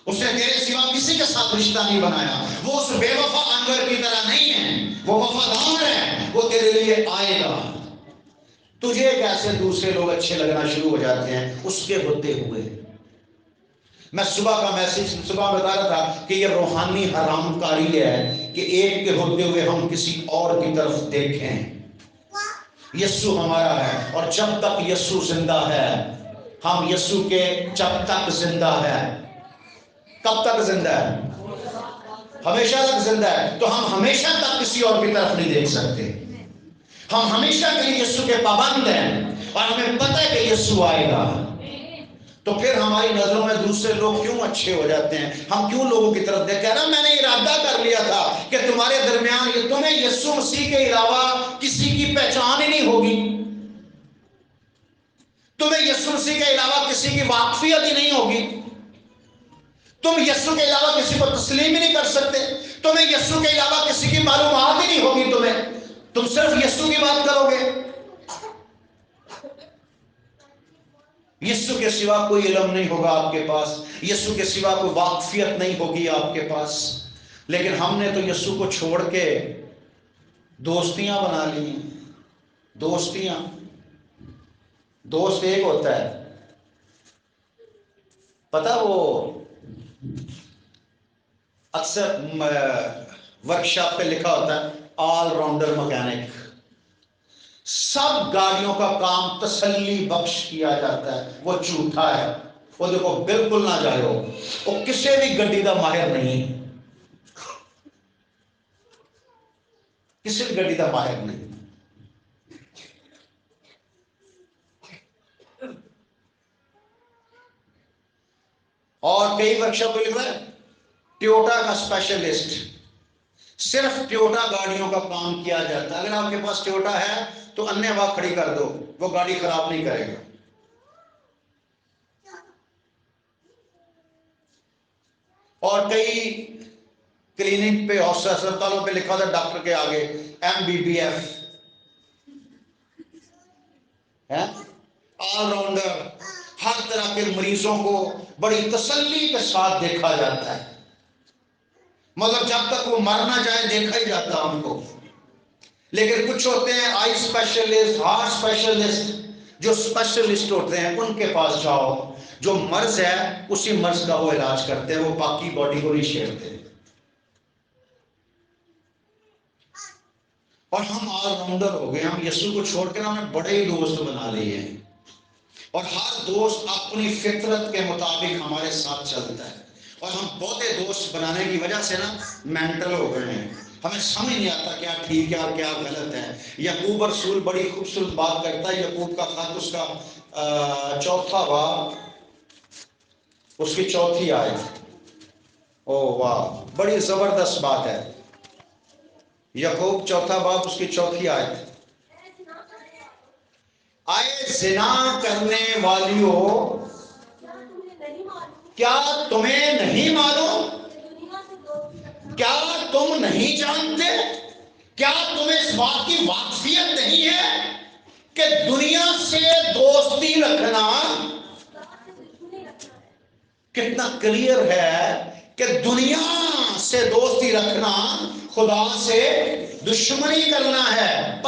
اس نے تیرے سوا کسی کے ساتھ رشتہ نہیں بنایا. وہ اس بے وفا انور کی طرح نہیں ہے, وہ وفادار ہے. وہ تیرے لیے آئے گا. تجھے کیسے دوسرے لوگ اچھے لگنا شروع ہو جاتے ہیں اس کے ہوتے ہوئے. میں صبح کا میسج صبح بتا رہا تھا کہ یہ روحانی حرام کاری ہے کہ ایک کے ہوتے ہوئے ہم کسی اور کی طرف دیکھیں. یسوع ہمارا ہے, اور جب تک یسوع زندہ ہے, ہم یسوع کے جب تک زندہ ہے. کب تک زندہ ہے؟ ہمیشہ تک زندہ ہے. تو ہم ہمیشہ تک کسی اور کی طرف نہیں دیکھ سکتے. ہم ہمیشہ کے لیے یسوع کے پابند ہیں اور ہمیں پتہ ہے کہ یسوع آئے گا. تو پھر ہماری نظروں میں دوسرے لوگ کیوں اچھے ہو جاتے ہیں؟ ہم کیوں لوگوں کی طرف دیکھ رہا, میں نے ارادہ کر لیا تھا کہ تمہارے درمیان یہ تمہیں یسوع مسیح کے علاوہ کسی کی پہچان ہی نہیں ہوگی. تمہیں یسوع مسیح کے علاوہ کسی کی واقفیت ہی نہیں ہوگی. تم یسوع کے علاوہ کسی کو تسلیم ہی نہیں کر سکتے. تمہیں یسوع کے علاوہ کسی کی معلومات ہی نہیں ہوگی. تم صرف یسوع کی بات کرو گے. یسوع کے سوا کوئی علم نہیں ہوگا آپ کے پاس. یسوع کے سوا کوئی واقفیت نہیں ہوگی آپ کے پاس. لیکن ہم نے تو یسوع کو چھوڑ کے دوستیاں بنا لی. دوستیاں, دوست ایک ہوتا ہے, پتہ وہ اکثر ورکشاپ پہ لکھا ہوتا ہے آل راؤنڈر مکینک. سب گاڑیوں کا کام تسلی بخش کیا جاتا ہے. وہ جھوٹا ہے. وہ دیکھو بالکل نہ جاؤ, وہ کسی بھی گڈی کا ماہر نہیں, کسی بھی گڈی کا ماہر نہیں. اور کئی ورکشاپ پہ لکھ رہا ہے ٹویوٹا کا اسپیشلسٹ. صرف ٹویوٹا گاڑیوں کا کام کیا جاتا ہے. اگر آپ کے پاس ٹویوٹا ہے تو انیہ وقت کھڑی کر دو, وہ گاڑی خراب نہیں کرے گا. اور کئی کلینک پہ, ہسپتالوں پہ لکھا تھا ڈاکٹر کے آگے MBBF ہے, آل راؤنڈر. ہر طرح کے مریضوں کو بڑی تسلی کے ساتھ دیکھا جاتا ہے. مطلب جب تک وہ مر نہ جائے دیکھا ہی جاتا ان کو. لیکن کچھ ہوتے ہیں آئی اسپیشلسٹ, ہارٹ اسپیشلسٹ, جو اسپیشلسٹ ہوتے ہیں ان کے پاس جاؤ. جو مرض ہے اسی مرض کا وہ علاج کرتے ہیں, وہ باقی باڈی کو نہیں چھیڑتے. اور ہم آل راؤنڈر ہو گئے. ہم یسوع کو چھوڑ کے ہم نے بڑے ہی دوست بنا لیے ہیں, اور ہر دوست اپنی فطرت کے مطابق ہمارے ساتھ چلتا ہے. اور ہم بہتے دوست بنانے کی وجہ سے نا مینٹل ہو گئے ہیں. ہمیں سمجھ نہیں آتا کیا ٹھیک ہے اور کیا غلط ہے. یعقوب رسول بڑی خوبصورت بات کرتا ہے. یعقوب کا خط اس کا 4 باب اس کی 4 آیت. او واہ, بڑی زبردست بات ہے. یعقوب 4 باب اس کی 4 آیت. آئے زنا کرنے والیوں, کیا تمہیں نہیں معلوم, کیا تم نہیں جانتے, کیا تمہیں اس بات کی واقفیت نہیں ہے کہ دنیا سے دوستی رکھنا کتنا کلیئر ہے کہ دنیا سے دوستی رکھنا خدا سے دشمنی کرنا ہے.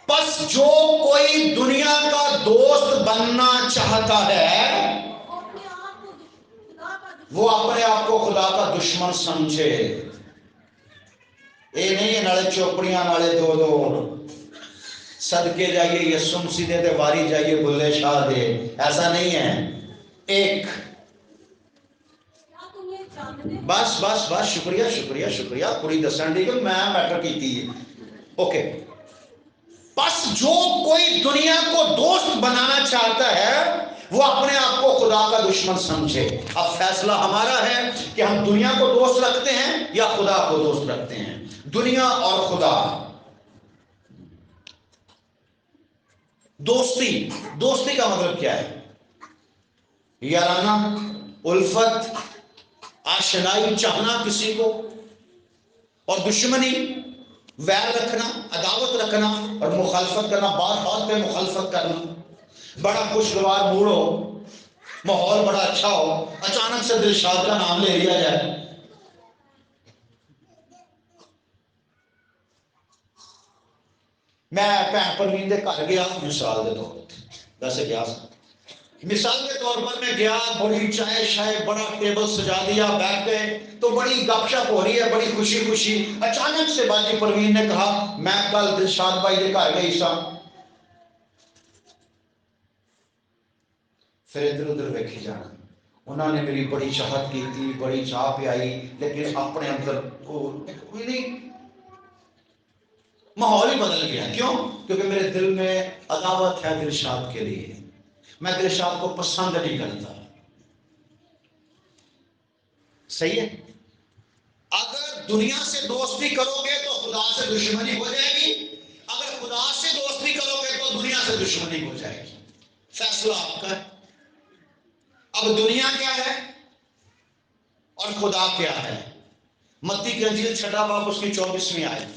پس جو کوئی دنیا کا دوست بننا چاہتا ہے وہ اپنے آپ کو خدا کا دشمن سمجھے. یہ نہیں ہے نالے چوپڑیاں نالے دو صدقے جائیے یسوع مسیح دے واری جائیے بلے شاہ دے, ایسا نہیں ہے. ایک بس بس بس, شکریہ شکریہ شکریہ, پوری دسن دی کہ میں میٹر کی ہے. اوکے, بس جو کوئی دنیا کو دوست بنانا چاہتا ہے وہ اپنے آپ کو خدا کا دشمن سمجھے. اب فیصلہ ہمارا ہے کہ ہم دنیا کو دوست رکھتے ہیں یا خدا کو دوست رکھتے ہیں. دنیا اور خدا. دوستی کا مطلب کیا ہے؟ یارانہ, الفت, آشنائی, چاہنا کسی کو. اور دشمنی ویر رکھنا، عداوت رکھنا اور مخالفت کرنا، بات بات پہ مخالفت کرنا. بڑا خوشگوار موڈ ہو، ماحول بڑا اچھا ہو، اچانک سے دلشاد کا نام لے لیا جائے. میں بھن پروین دے گھر گیا، مثال کے طور پر ویسے گیا، مثال کے طور پر میں گیا، بڑی چائے شائے بڑا ٹیبل سجا دیا، بیٹھ گئے تو بڑی گپ شپ ہو رہی ہے، بڑی خوشی خوشی. اچانک سے باجی پروین نے کہا میں کل دلشاد بھائی کے گھر گئی سا. پھر ادھر ادھر ویکھی جانا، انہوں نے میری بڑی چاہت کی تھی، بڑی چاہ پیائی، لیکن اپنے اندر کوئی نہیں، ماحول ہی بدل گیا. کیوں؟ کیونکہ میرے دل میں عداوت ہے دلشاد کے لیے، میں دلشاد کو پسند نہیں کرتا. صحیح ہے؟ اگر دنیا سے دوستی کرو گے تو خدا سے دشمنی ہو جائے گی، اگر خدا سے دوستی کرو گے تو دنیا سے دشمنی ہو جائے گی. فیصلہ آپ کا ہے. اب دنیا کیا ہے اور خدا کیا ہے؟ متی کی انجیل 6 باب اس کی 24ویں آیت.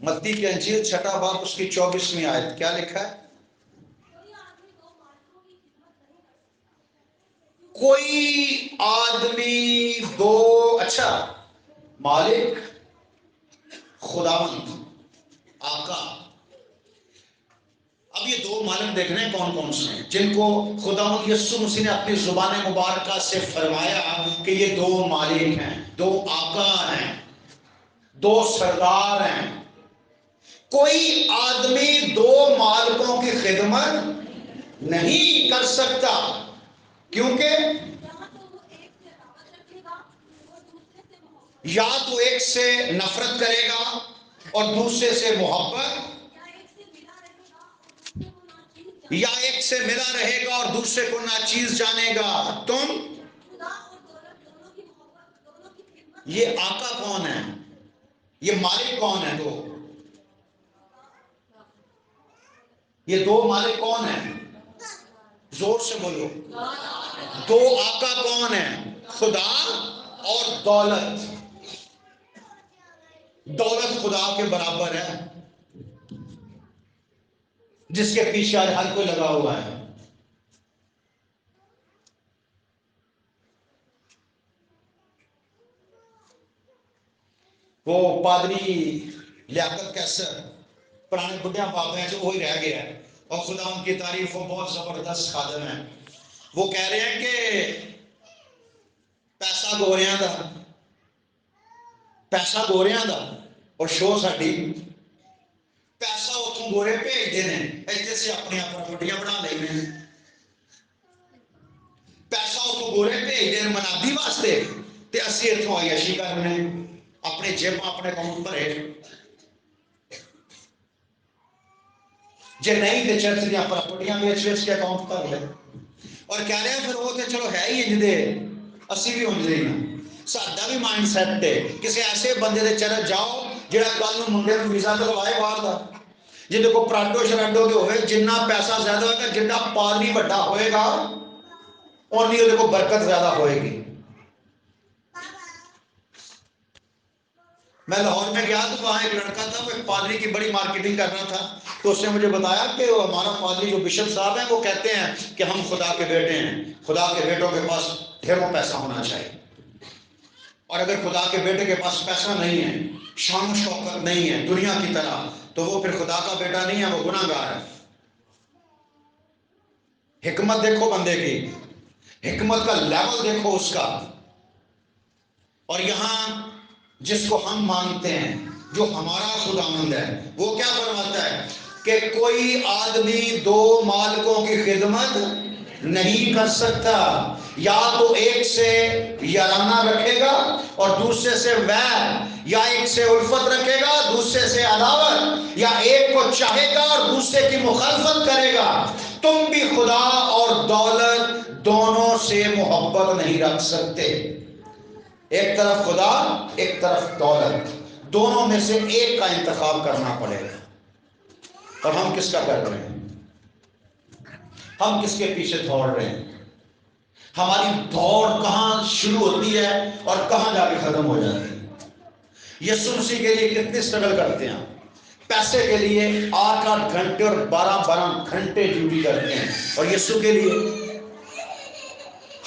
متی کی انجیل 6 باب اس کی 24ویں آیت کیا لکھا ہے؟ کوئی آدمی دو، اچھا، مالک، خداوند، آقا. اب یہ دو مالک دیکھنے ہیں کون کون سے ہیں جن کو خداوند یسوع مسیح نے اپنی زبان مبارکہ سے فرمایا کہ یہ دو مالک ہیں، دو آقا ہیں، دو سردار ہیں. کوئی آدمی دو مالکوں کی خدمت نہیں کر سکتا، کیونکہ یا تو ایک سے نفرت کرے گا اور دوسرے سے محبت، یا ایک سے ملا رہے گا اور دوسرے کو ناچیز جانے گا. تم یہ آقا کون ہے؟ یہ مالک کون ہے؟ یہ دو مالک کون ہیں؟ زور سے بولو. دو آقا کون ہیں؟ خدا اور دولت. دولت خدا کے برابر ہے جس کے پیچھے آج ہر کوئی لگا ہوا ہے. وہ پادری لیاقت کیسر پرانے بڈھیا بابے ہیں جو وہی رہ گیا ہے، اور خدا ان کی تعریف وہ بہت زبردست خادم ہے. وہ کہہ رہے ہیں کہ پیسہ گوریاں دا، پیسہ گوریاں دا اور شو ساڈی. پیسہ اتوں گورے بھیجتے ہیں، اتنے سے اپنی پراپرٹیاں بنا لیں. پیسہ اتوں گورے بھیجتے ہیں منادی واسطے، تے اسی اتوں عیاشی کرنے، اپنے جیب اپنے اکاؤنٹ بھرے. جی نہیں تو چرچ دیا پراپرٹیاں بیچ کے اکاؤنٹ بھر لے. اور کہہ رہے ہیں پھر وہ تو چلو ہے ہی انج دے، اسی بھی انج دے ہاں. ساڈا بھی مائنڈ سیٹ ہے کسی ایسے بندے دے چرچ جاؤ جہاں کل نوں منڈے نوں ویزا دلوائے باہر دا، جہاں کو پراڈو شراڈو کے ہوئے، جنہ پیسہ زیادہ ہوگا، جنہ پادری بڑا ہوئے گا اونی وہ کو برکت زیادہ ہوئے گی. میں لاہور میں گیا تو وہاں ایک لڑکا تھا، وہ ایک پادری کی بڑی مارکیٹنگ کر رہا تھا. تو اس نے مجھے بتایا کہ ہمارا پادری جو بشپ صاحب ہیں وہ کہتے ہیں کہ ہم خدا کے بیٹے ہیں، خدا کے بیٹوں کے پاس ڈھیروں پیسہ ہونا چاہیے، اور اگر خدا کے بیٹے کے پاس پیسہ نہیں ہے، شان و شوکت نہیں ہے دنیا کی طرح، تو وہ پھر خدا کا بیٹا نہیں ہے، وہ گناہ گار ہے. حکمت دیکھو بندے کی، حکمت کا لیول دیکھو اس کا. اور یہاں جس کو ہم مانتے ہیں، جو ہمارا خداوند ہے، وہ کیا فرماتا ہے کہ کوئی آدمی دو مالکوں کی خدمت نہیں کر سکتا، یا تو ایک سے یارانہ رکھے گا اور دوسرے سے ویر، یا ایک سے الفت رکھے گا دوسرے سے عداوت، یا ایک کو چاہے گا اور دوسرے کی مخالفت کرے گا. تم بھی خدا اور دولت دونوں سے محبت نہیں رکھ سکتے. ایک طرف خدا، ایک طرف دولت، دونوں میں سے ایک کا انتخاب کرنا پڑے گا. اور ہم کس کا کر رہے ہیں؟ ہم کس کے پیچھے دوڑ رہے ہیں؟ ہماری دوڑ کہاں شروع ہوتی ہے اور کہاں جا کے ختم ہو جاتی ہے۔ یسوع مسیح کے لیے کتنی سٹرگل کرتے ہیں، پیسے کے لیے 8-8 گھنٹے اور 12-12 گھنٹے ڈیوٹی کرتے ہیں، اور یسوع کے لیے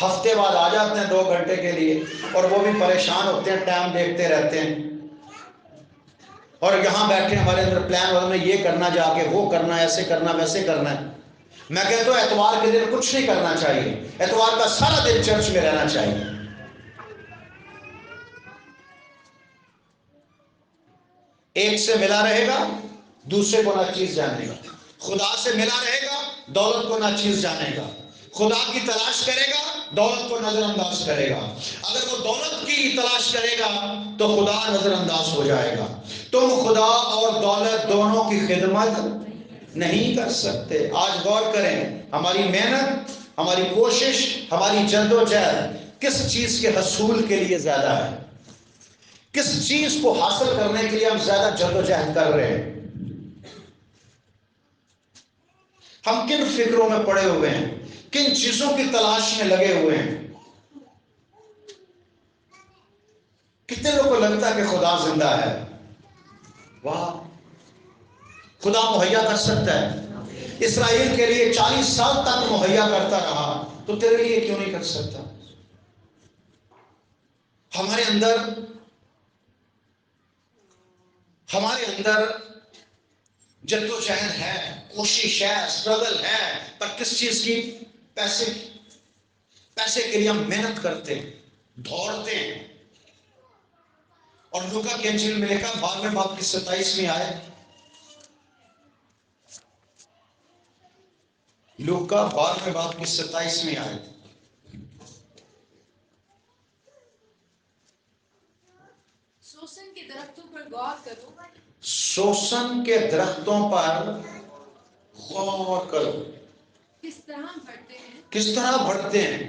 ہفتے بعد آ جاتے ہیں 2 گھنٹے کے لیے، اور وہ بھی پریشان ہوتے ہیں، ٹائم دیکھتے رہتے ہیں، اور یہاں بیٹھے ہمارے اندر پلان ہوتا ہے یہ کرنا، جا کے وہ کرنا، ایسے کرنا، ویسے کرنا ہے۔ میں کہتا ہوں اتوار کے دن کچھ نہیں کرنا چاہیے، اتوار کا سارا دن چرچ میں رہنا چاہیے۔ ایک سے ملا رہے گا، دوسرے کو نہ چیز جانے گا، خدا سے ملا رہے گا، دولت کو نہ چیز جانے گا، خدا کی تلاش کرے گا، دولت کو نظر انداز کرے گا۔ اگر وہ دولت کی تلاش کرے گا تو خدا نظر انداز ہو جائے گا۔ تم خدا اور دولت دونوں کی خدمت نہیں کر سکتے۔ آج غور کریں، ہماری محنت، ہماری کوشش، ہماری جد و جہد کس چیز کے حصول کے لیے زیادہ ہے؟ کس چیز کو حاصل کرنے کے لیے ہم زیادہ جد و جہد کر رہے ہیں؟ ہم کن فکروں میں پڑے ہوئے ہیں؟ کن چیزوں کی تلاش میں لگے ہوئے ہیں؟ کتنے لوگوں کو لگتا ہے کہ خدا زندہ ہے؟ واہ، خدا مہیا کر سکتا ہے۔ اسرائیل کے لیے 40 سال تک مہیا کرتا رہا، تو تیرے لیے کیوں نہیں کر سکتا؟ ہمارے اندر جد و جہد ہے، کوشش ہے، اسٹرگل ہے، پر کس چیز کی؟ پیسے کی۔ پیسے کے لیے ہم محنت کرتے ہیں، دوڑتے ہیں۔ اور لوکا کی انجیل میں لکھا 12ویں باب کی 27ویں آیت، لوکا 12ویں باب کی 27ویں آیت، سوسن کے درختوں پر غور کرو، سوسن کے درختوں پر غور کرو، کس طرح بڑھتے ہیں، کس طرح بڑھتے ہیں،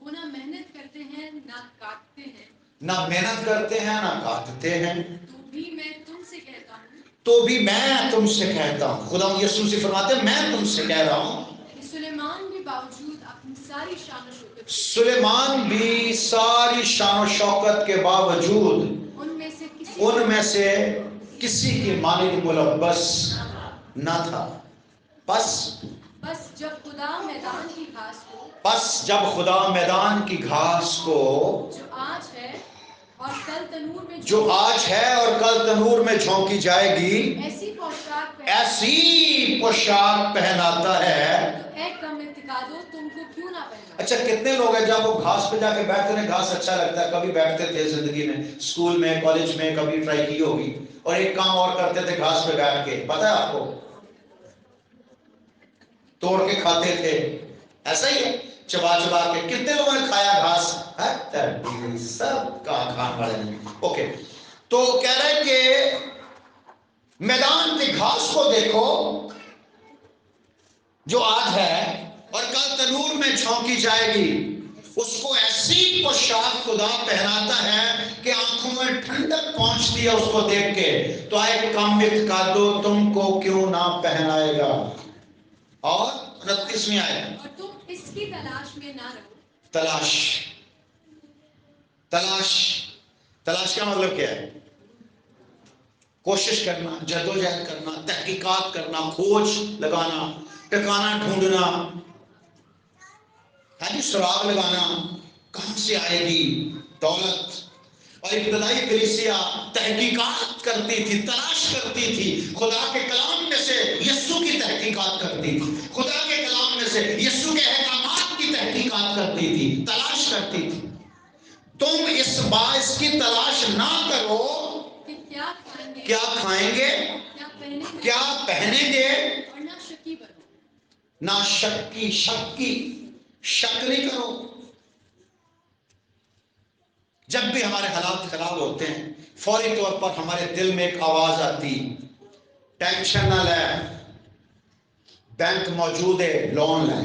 وہ نہ محنت کرتے ہیں نہ کاٹتے ہیں، نہ محنت کرتے ہیں نہ کاٹتے ہیں، تو بھی میں تم سے کہتا ہوں، تو بھی میں تم سے کہتا ہوں۔ خدا یسوع سے فرماتے ہیں میں تم سے کہہ رہا ہوں کہ سلیمان بھی باوجود اپنی ساری شان و شوکت، سلیمان بھی ساری شان و شوکت کے باوجود ان میں سے کسی کی مانند ملبس نہ تھا۔ بس جب خدا میدان کی گھاس کو جو آج ہے اور کل تنور میں جھونکی جائے گی ایسی پوشاک پہناتا ہے، تو اے کم اعتقادو تم کو کیوں نہ پہنا۔ اچھا کتنے لوگ ہیں جب وہ گھاس پہ جا کے بیٹھتے ہیں، گھاس اچھا لگتا ہے، کبھی بیٹھتے تھے زندگی میں، اسکول میں، کالج میں، کبھی ٹرائی کی ہوگی، اور ایک کام اور کرتے تھے گھاس پہ بیٹھ کے، پتہ ہے آپ کو، توڑ کے کھاتے تھے، ایسا ہی ہے، چبا چبا کے۔ کتنے لوگوں نے کھایا گھاس؟ سب کا کھان والے نہیں۔ اوکے، تو کہہ رہے کہ میدان کی گھاس کو دیکھو جو آج ہے اور کل تنور میں جھونکی جائے گی، اس کو ایسی پوشاک خدا پہناتا ہے کہ آنکھوں میں ٹھنڈک پہنچتی ہے اس کو دیکھ کے۔ تو آئے کم اعتقادو تم کو کیوں نہ پہنائے گا۔ اور 29ویں آیت، اور تم اس کی تلاش میں نہ رہو۔ تلاش کا مطلب کیا ہے؟ کوشش کرنا، جدوجہد کرنا، تحقیقات کرنا، کھوج لگانا، ٹھکانا ڈھونڈنا، سراغ لگانا، کہاں سے آئے گی دولت۔ اور ابتدائی کلیسیا تحقیقات کرتی تھی، تلاش کرتی تھی، خدا کے کلام میں سے یسوع کی تحقیقات کرتی تھی، خدا کے کلام میں سے یسوع کے احکامات کی تحقیقات کرتی تھی، تلاش کرتی تھی۔ تم اس باعث کی تلاش نہ کرو کہ کیا کھائیں گے، کیا پہنیں گے، اور نہ شکی بنو، نہ شک نہیں کرو۔ جب بھی ہمارے حالات خراب ہوتے ہیں، فوری طور پر ہمارے دل میں ایک آواز آتی، ٹینشن نہ لے، بینک موجود ہے، لون لے۔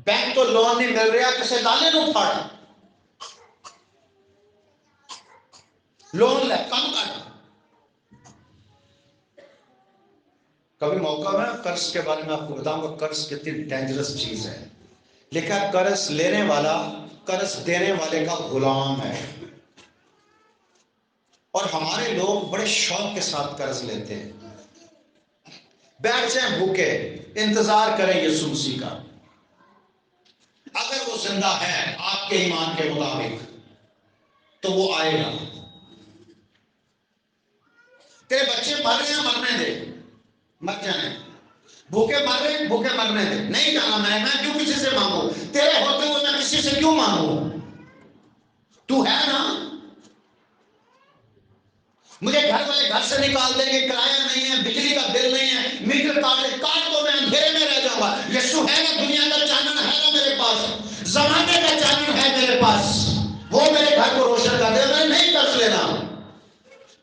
بینک تو لون نہیں مل رہا، کسے دانے نو پھاڑ، لون لے، کم کر۔ کبھی موقع میں قرض کے بارے میں آپ کو بتاؤں گا، قرض کتنی ڈینجرس چیز ہے. لکھا قرض لینے والا قرض دینے والے کا غلام ہے. اور ہمارے لوگ بڑے شوق کے ساتھ قرض لیتے ہیں. بیٹھ جائیں بھوکے، انتظار کریں یسوع مسیح کا. اگر وہ زندہ ہے آپ کے ایمان کے مطابق تو وہ آئے گا. تیرے بچے مر رہے ہیں، مرنے دے، مر جائیں. بھوکے مر رہے ہیں، بھوکے مرنے دے. نہیں جانا میں کیوں کسی سے مانگوں؟ تیرے ہوتے ہوئے میں کسی سے کیوں مانگوں؟ تو ہے نا. مجھے گھر والے گھر سے نکال دیں گے، کرایہ نہیں ہے، بجلی کا بل نہیں ہے، میٹر کاٹ دو، میں اندھیرے میں رہ جاؤں گا. یسوع ہے نا، دنیا کا چانن ہے نا میرے پاس، زمانے کا چانن ہے میرے پاس، وہ میرے گھر کو روشن کر دے. میں نہیں قرض لینا،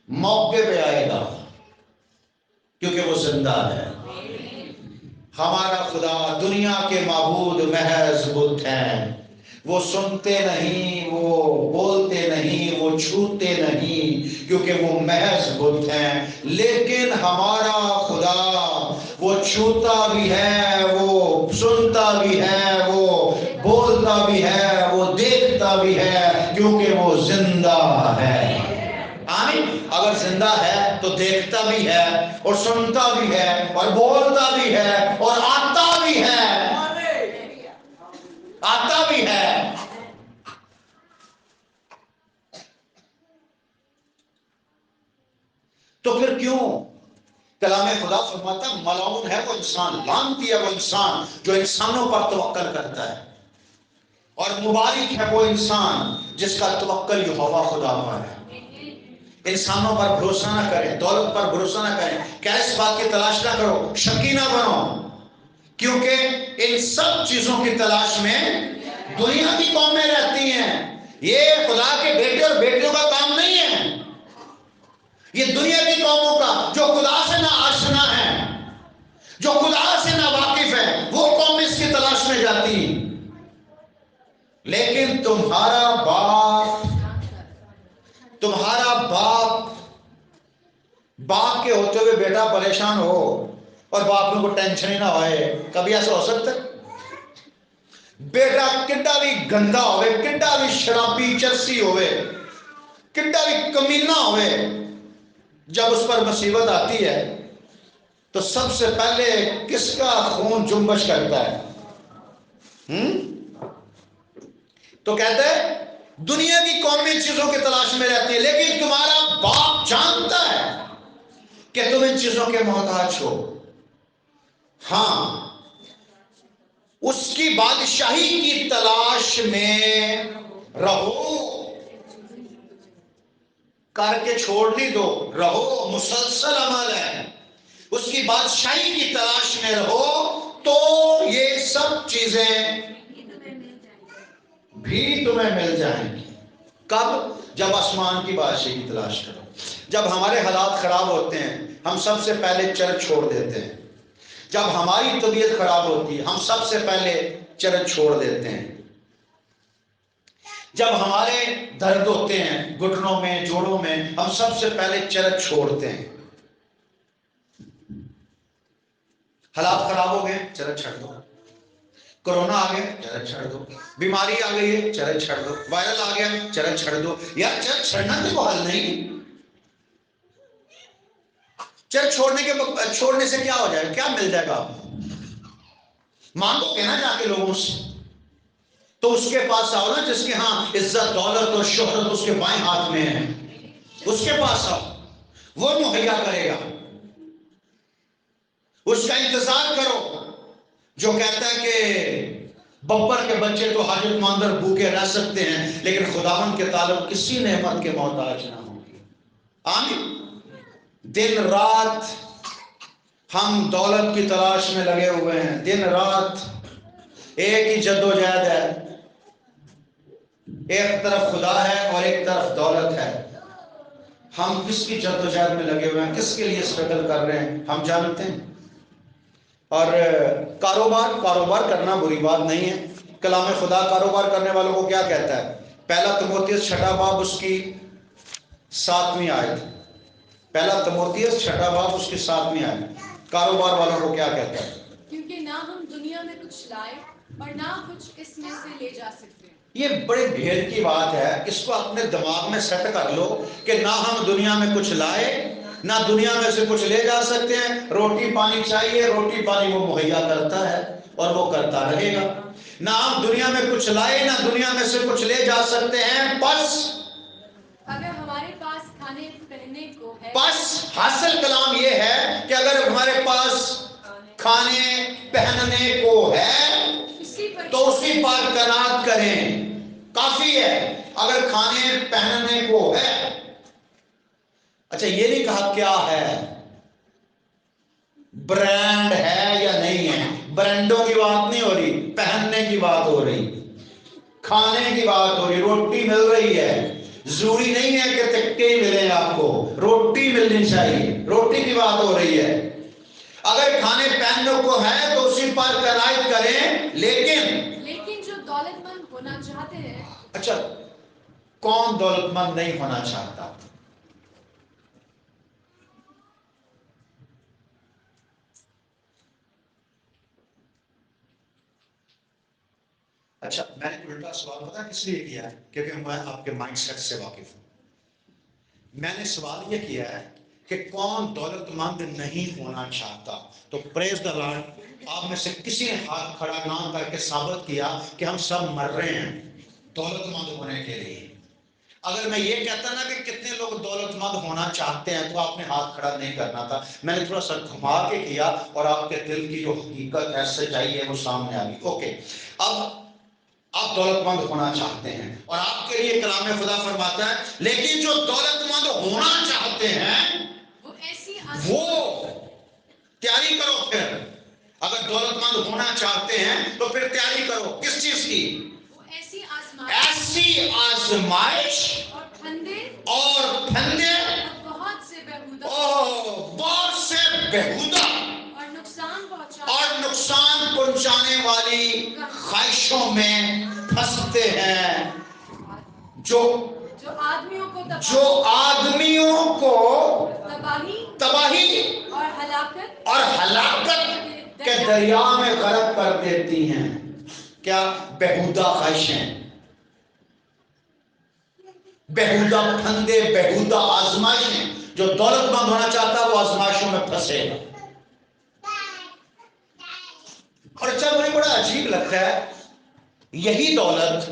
موقع پہ آئے گا کیونکہ وہ زندہ ہے. ہمارا خدا دنیا کے معبود محض بت ہیں. وہ سنتے نہیں، وہ بولتے نہیں، وہ چھوتے نہیں، کیونکہ وہ محض بت ہیں. لیکن ہمارا خدا وہ چھوتا بھی ہے، وہ سنتا بھی ہے، وہ بولتا بھی ہے، وہ دیکھتا بھی ہے، کیونکہ وہ زندہ ہے. آمین. اگر زندہ ہے تو دیکھتا بھی ہے اور سنتا بھی ہے اور بولتا بھی ہے اور آتا بھی ہے، آتا بھی ہے. تو پھر کیوں کلام خدا فرماتا ملعون ہے وہ انسان، لعنتی ہے وہ انسان جو انسانوں پر توکل کرتا ہے، اور مبارک ہے وہ انسان جس کا توکل یہوہ خدا پر ہے. انسانوں پر بھروسہ نہ کریں، دولت پر بھروسہ نہ کریں، کیا اس بات کی تلاش نہ کرو، شکی نہ بنو، کیونکہ ان سب چیزوں کی تلاش میں دنیا کی قومیں رہتی ہیں. یہ خدا کے بیٹے اور بیٹیوں کا کام نہیں ہے، یہ دنیا کی قوموں کا، جو خدا سے نہ آشنا ہے، جو خدا سے نہ واقف ہے، وہ قوم اس کی تلاش میں جاتی ہیں. لیکن تمہارا باپ باپ کے ہوتے ہوئے بیٹا پریشان ہو اور باپ میں کوئی ٹینشن ہی نہ ہوئے. کبھی ایسا ہو سکتا ہے؟ بیٹا کڈا بھی گندا ہوئے، کڈا بھی شرابی چرسی ہوئے، کڈا بھی کمینہ ہوئے، جب اس پر مصیبت آتی ہے تو سب سے پہلے کس کا خون جنبش کرتا ہے؟ تو کہتے ہیں دنیا کی قومی چیزوں کی تلاش میں رہتی ہے، لیکن تمہارا باپ جانتا ہے کہ تم ان چیزوں کے محتاج ہو. ہاں، اس کی بادشاہی کی تلاش میں رہو، کر کے چھوڑ نہیں دو، رہو، مسلسل عمل ہے. اس کی بادشاہی کی تلاش میں رہو تو یہ سب چیزیں بھی تمہیں مل جائیں گی. کب؟ جب آسمان کی بادشاہی کی تلاش کرو. جب ہمارے حالات خراب ہوتے ہیں ہم سب سے پہلے چرچ چھوڑ دیتے ہیں. جب ہماری طبیعت خراب ہوتی ہے ہم سب سے پہلے چرچ چھوڑ دیتے ہیں. جب ہمارے درد ہوتے ہیں گھٹنوں میں، جوڑوں میں، ہم سب سے پہلے چرچ چھوڑتے ہیں. حالات خراب ہو گئے، چرچ چھوڑ دو. کورونا آ گیا، چرچ چھوڑ دو. بیماری آ گئی ہے، چرچ چھوڑ دو. وائرل آ گیا، چرچ چھوڑ دو. یار چرچ چھوڑنا تو حل نہیں. چرچ چھوڑنے سے کیا ہو جائے گا؟ کیا مل جائے گا آپ کو؟ مانگو گے نا جا کے لوگوں سے، تو اس کے پاس آؤ نا جس کے ہاں عزت، دولت اور شہرت اس کے بائیں ہاتھ میں ہے، اس کے پاس آؤ، وہ مہیا کرے گا. اس کا انتظار کرو جو کہتا ہے کہ ببر کے بچے تو حاجت ماندر بھوکے رہ سکتے ہیں لیکن خداوند کے تعلق کسی نعمت کے محتاج نہ ہوں گے. آمین. دن رات ہم دولت کی تلاش میں لگے ہوئے ہیں، دن رات ایک ہی جدوجہد ہے، ایک طرف خدا ہے اور ایک طرف دولت ہے. ہم کس کی جدوجہد میں لگے ہوئے ہیں، کس کے لیے اسٹرگل کر رہے ہیں ہم جانتے ہیں. اور کاروبار کرنا بری بات نہیں ہے. کلام خدا کاروبار کرنے والوں کو کیا کہتا ہے؟ پہلا تموتھیوس 6 باب اس کی 7ویں آیت. پہلا تموتھیوس 6 باب اس کی 7ویں آیت. کاروبار والوں کو کیا کہتا ہے؟ کیونکہ نہ ہم دنیا میں کچھ لائے اور نہ کچھ اس میں سے لے جا سکتے. یہ بڑے بھید کی بات ہے، اس کو اپنے دماغ میں سیٹ کر لو کہ نہ ہم دنیا میں کچھ لائے نہ دنیا میں سے کچھ لے جا سکتے ہیں. روٹی پانی چاہیے، روٹی پانی وہ مہیا کرتا ہے اور وہ کرتا رہے گا. نہ ہم دنیا میں کچھ لائے نہ دنیا میں سے کچھ لے جا سکتے ہیں، بس اگر ہمارے پاس کھانے پہننے کو ہے، بس حاصل کلام یہ ہے کہ اگر ہمارے پاس کھانے پہننے کو ہے تو اسی پر قناعت کریں، کافی ہے. اگر کھانے پہننے کو ہے، اچھا یہ نہیں کہا کیا ہے، برانڈ ہے یا نہیں ہے. برانڈوں کی بات نہیں ہو رہی، پہننے کی بات ہو رہی، کھانے کی بات ہو رہی. روٹی مل رہی ہے، ضروری نہیں ہے کہ ٹکے ہی ملیں آپ کو، روٹی ملنی چاہیے، روٹی کی بات ہو رہی ہے. اگر کھانے پہننے کو ہے تو اسی پر قناعت کریں، لیکن جو دولت مند ہونا چاہتے ہیں. اچھا کون دولت مند نہیں ہونا چاہتا؟ اچھا میں نے الٹا سوال پتا کس لیے کیا ہے؟ کیونکہ میں آپ کے مائنڈ سیٹ سے واقف ہوں. میں نے سوال یہ کیا ہے کہ کون دولت مند نہیں ہونا چاہتا. تو پریز دی لارڈ، آپ میں سے کسی نے ہاتھ کھڑا نہ کر کے ثابت کیا کہ ہم سب مر رہے ہیں دولت مند ہونے کے لیے. اگر میں یہ کہتا نا کہ کتنے لوگ دولت مند ہونا چاہتے ہیں تو آپ نے ہاتھ کھڑا نہیں کرنا تھا. میں نے تھوڑا سا گھما کے کیا اور آپ کے دل کی جو حقیقت ہے، سچائی ہے، وہ سامنے آ گئی. اوکے، اب آپ دولت مند ہونا چاہتے ہیں اور آپ کے لیے کلام خدا فرماتا ہے لیکن جو دولت مند ہونا چاہتے ہیں وہ تیاری کرو. پھر اگر دولت مند ہونا چاہتے ہیں تو پھر تیاری کرو کس چیز کی؟ ایسی آزمائش اور پھندے بہت سے بےہودہ اور نقصان پہنچانے والی خواہشوں میں پھنستے ہیں جو آدمیوں کو تباہی اور ہلاکت کے دریا میں غرق کر دیتی ہیں. کیا؟ بےہودہ خواہشیں، بےہودہ پھندے، بےہودہ آزمائشیں. جو دولت مند ہونا چاہتا ہے وہ آزمائشوں میں پھنسے گا. اور اچھا مجھے بڑا عجیب لگتا ہے، یہی دولت،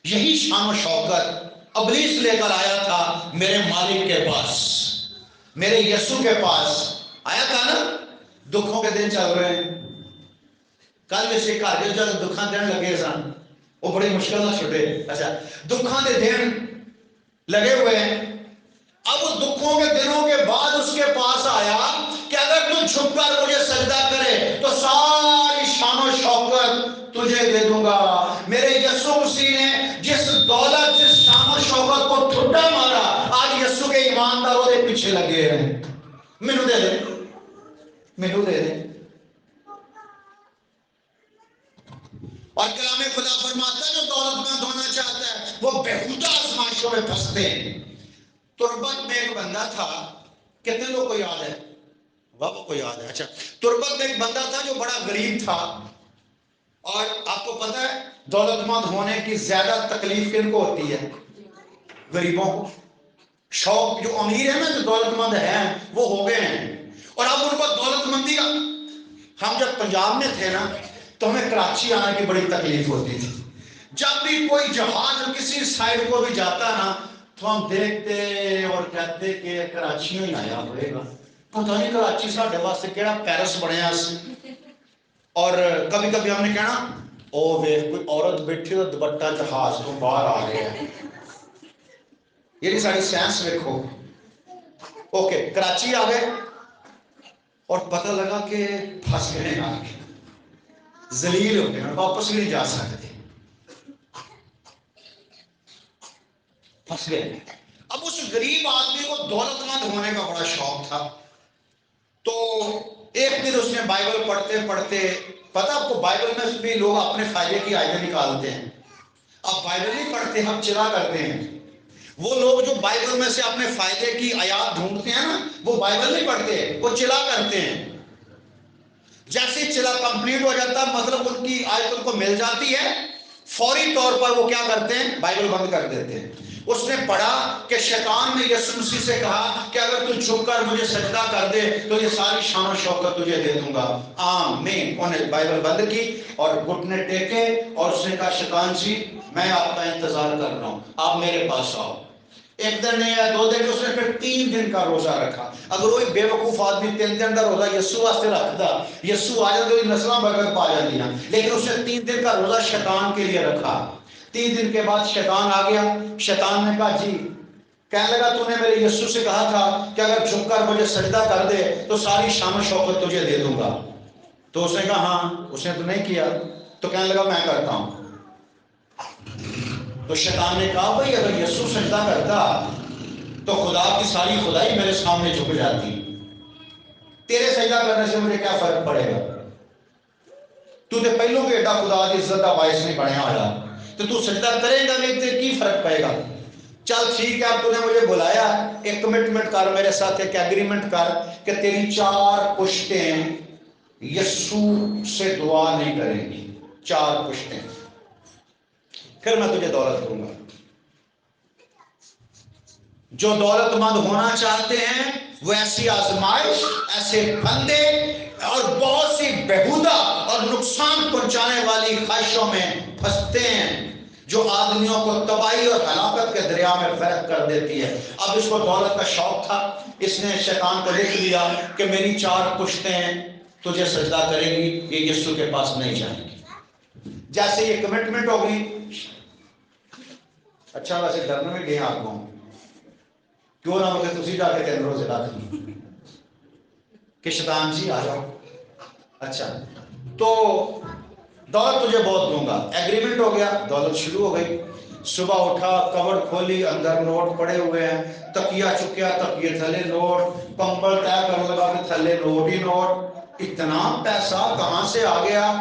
یہی شان و شوکت ابلیس لے کر آیا تھا میرے مالک کے پاس، میرے یسوع کے پاس آیا تھا نا. دکھوں کے دن چل رہے ہیں، کل میں سے گھر کے جب دکھاں دن لگے سن وہ بڑی مشکل نہ چھٹے. اچھا دکھاں کے دن لگے ہوئے ہیں. اب اس دکھوں کے دنوں کے بعد اس کے پاس آیا کہ اگر تو جھک کر مجھے سجدہ کرے تو ساری شان و شوکت تجھے دے دوں گا. میرے یسوع مسیح نے جس دولت، جس شان و شوکت کو ٹھڈا مارا، آج یسوع کے ایماندار وہ پیچھے لگے ہیں. مینو دے دے، مینو دے دے. اور کلام خدا فرماتا ہے جو دولت مند ہونا چاہتا ہے وہ بےہودہ آزمائشوں میں پھنستے ہیں. تربت میں ایک بندہ تھا، کتنے لوگ کو یاد ہے؟ بابا کو یاد ہے. اچھا تربت میں ایک بندہ تھا جو بڑا غریب تھا. اور آپ کو پتا ہے دولت مند ہونے کی زیادہ تکلیف کن کو ہوتی ہے؟ غریبوں کو. شوق جو امیر ہے نا، جو دولت مند ہیں وہ ہو گئے ہیں اور اب ان کو دولت مندی کا، ہم جب پنجاب میں تھے نا تو ہمیں کراچی آنے کی بڑی تکلیف ہوتی تھی. جب بھی کوئی جہاز کسی سائڈ کو بھی جاتا نا تو ہم دیکھتے اور کہتے کہ کراچی ہی آیا ہوئے گا، پتہ نہیں کراچی ساڈے واسطے کیڑا پیرس بنیا سی. اور کبھی کبھی ہم نے کہنا او ویکھ کوئی عورت بیٹھی تو دوپٹہ جہاز تو باہر آ گیا ہے. یہ نہیں ساری سائنس دیکھو. اوکے کراچی آ گئے اور پتہ لگا کہ پھنس گئے آگے، ذلیل ہو گئے، واپس نہیں جا سکتے، پھنس گئے. اب اس غریب آدمی کو دولت مند ہونے کا بڑا شوق تھا. تو ایک دن اس نے بائبل پڑھتے پڑھتے، پتہ آپ کو بائبل میں بھی لوگ اپنے فائدے کی آیتیں نکالتے ہیں. اب بائبل نہیں پڑھتے، ہم چلا کرتے ہیں. وہ لوگ جو بائبل میں سے اپنے فائدے کی آیات ڈھونڈتے ہیں نا وہ بائبل نہیں پڑھتے، وہ چلا کرتے ہیں. جیسے چلا کمپلیٹ ہو جاتا مطلب ان کی آیت ان کو مل جاتی ہے، فوری طور پر وہ کیا کرتے ہیں؟ بائبل بند کر دیتے ہیں۔ اس نے پڑھا کہ شیطان نے یسوع مسیح سے کہا کہ اگر تو جھک کر مجھے سجدہ کر دے تو یہ ساری شان و شوکت تجھے دے دوں گا، آمین۔ انہیں بائبل بند کی اور گھٹنے ٹیکے اور اس نے کہا شیطان جی میں آپ کا انتظار کر رہا ہوں، آپ میرے پاس آؤ۔ ایک دن نہیں ہے، 2 دن، اس نے پھر 3 دن کا روزہ رکھا۔ اگر وہی بے وقوف آدمی 3 دن کا روزہ یسوع واسطے رکھتا، یسوع آ جاتے ہوئی نسلاں برکت پا جاندیاں، لیکن اس نے 3 دن کا روزہ شیطان کے لیے رکھا۔ 3 دن کے بعد شیطان آ گیا۔ شیطان نے کہا جی، کہنے لگا تو نے میرے یسوع سے کہا تھا کہ اگر جھک کر مجھے سجدہ کر دے تو ساری شان و شوکت تجھے دے دوں گا۔ تو اس نے کہا ہاں، اس نے تو نہیں کیا۔ تو کہنے لگا میں کرتا ہوں۔ تو شیطان نے کہا بھائی اگر یسوع سجدہ کرتا تو خدا کی ساری خدائی میرے سامنے جھک جاتی، تیرے سجدہ کرنے سے مجھے کیا فرق پڑے گا؟ تو تے پہلوں کے ایڈا خدا کی عزت کا باعث نہیں بنیا ہوا، تو سجدہ کرے گا نہیں تو کی فرق پائے گا؟ چل ٹھیک ہے، اب تو نے مجھے بلایا، ایک کمٹمنٹ کر میرے ساتھ، ایک ایگریمنٹ کر کہ تیری 4 پشتیں یسوع سے دعا نہیں کریں گی، 4 پشتیں، پھر میں تجھے دولت دوں گا۔ جو دولت مند ہونا چاہتے ہیں وہ ایسی آزمائش، ایسے بندے اور بہت سی بےہودہ اور نقصان پہنچانے والی خواہشوں میں پھنستے ہیں جو آدمیوں کو تباہی اور ہلاکت کے دریا میں غرق کر دیتی ہے۔ اب اس کو دولت کا شوق تھا، اس نے شیطان کو لکھ دیا کہ میری 4 پشتیں تجھے سجدہ کریں گی، یہ یسوع کے پاس نہیں جائیں گی۔ جیسے یہ کمٹمنٹ ہوگی، اچھا ویسے ڈرنے میں گئے آپ کو کیوں نہ ہوگے تسی جا کے 3 روزے رکھ لی کہ شیطان جی آ جاؤ۔ اچھا تو دولت تجھے بہت دوں گا، ایگریمنٹ ہو گیا، دولت شروع ہو گئی۔ صبح اٹھا، کبڑ کھولی، اندر نوٹ پڑے ہوئے ہیں، تکیہ چکیا، تکیے تھلے نوٹ، کمبل طے کرنے لگا کہ تھلے نوٹ ہی نوٹ۔ اتنا پیسہ کہاں سے آ گیا؟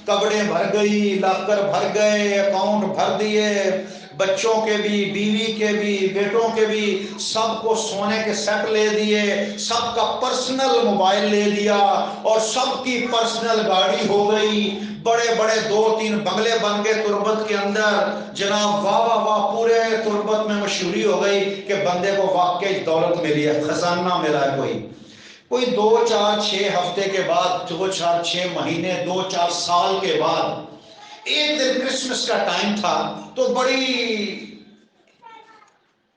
کپڑے بھر گئی، لاکر بھر گئے، اکاؤنٹ بھر دیے، بچوں کے بھی، بیوی کے بھی، بیٹوں کے بھی، سب کو سونے کے سیٹ لے دیے، سب کا پرسنل موبائل لے دیا اور سب کی پرسنل گاڑی ہو گئی، بڑے بڑے 2-3 بنگلے بن گئے تربت کے اندر۔ جناب واہ واہ واہ، پورے تربت میں مشہوری ہو گئی کہ بندے کو واقعی دولت ملی ہے، خزانہ ملا ہے۔ کوئی 2-4-6 ہفتے کے بعد، 2-4-6 مہینے، 2-4 سال کے بعد ایک دن کرسمس کا ٹائم تھا تو بڑی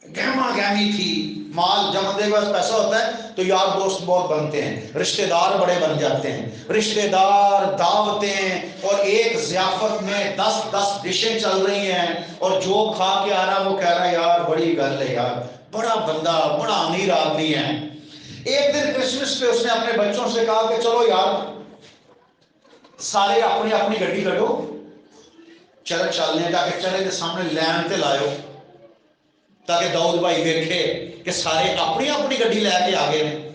گہما گہمی تھی، مال جب بندے کے پاس پیسہ ہوتا ہے تو یار دوست بہت بنتے ہیں، رشتہ دار بڑے بن جاتے ہیں، رشتہ دار، دعوتیں، اور ایک ضیافت میں 10 ڈشیں چل رہی ہیں اور جو کھا کے آ رہا وہ کہہ رہا ہے یار بڑی گل ہے یار، بڑا بندہ، بڑا امیر آدمی ہے۔ ایک دن کرسمس پہ اس نے اپنے بچوں سے کہا کہ چلو یار سارے اپنی اپنی گڈی کٹو، چلے چلنے جا کے چلے کے سامنے لین تے لائیو تاکہ داؤد بھائی دیکھے کہ سارے اپنی اپنی گڈی لے کے آ گئے۔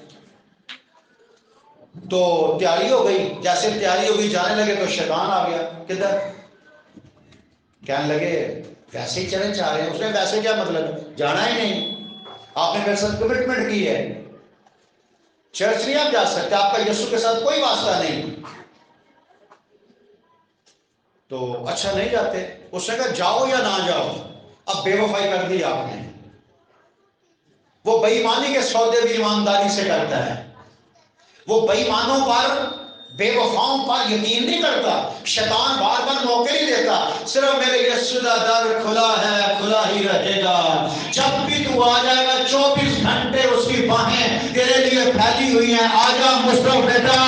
تو تیاری ہو گئی، جیسے تیاری ہو گئی جانے لگے تو شیطان آ گیا، کدھر؟ کہنے لگے ویسے ہی چلے چاہ رہے ہیں۔ اس نے ویسے کیا مطلب، جانا ہی نہیں، آپ نے میرے ساتھ کمٹمنٹ کی ہے، چرچ نہیں آپ جا سکتے، آپ کا یسوع کے ساتھ کوئی واسطہ نہیں۔ تو اچھا نہیں جاتے، اس نے کہا جاؤ یا نہ جاؤ، اب بے وفائی کر دی آپ نے۔ وہ بے ایمانی کے سودے بھی ایمانداری سے کرتا ہے، وہ بے ایمانوں پر، بے وفاؤں پر یقین نہیں کرتا۔ شیطان بار بار موقع نہیں دیتا، صرف میرے یسوع کا در کھلا ہے، کھلا ہی رہے گا، جب بھی تو آ جائے گا 24 گھنٹے اس کی باہیں تیرے لیے پھیلی ہوئی ہیں۔ آجا مصطفیٰ بیٹا،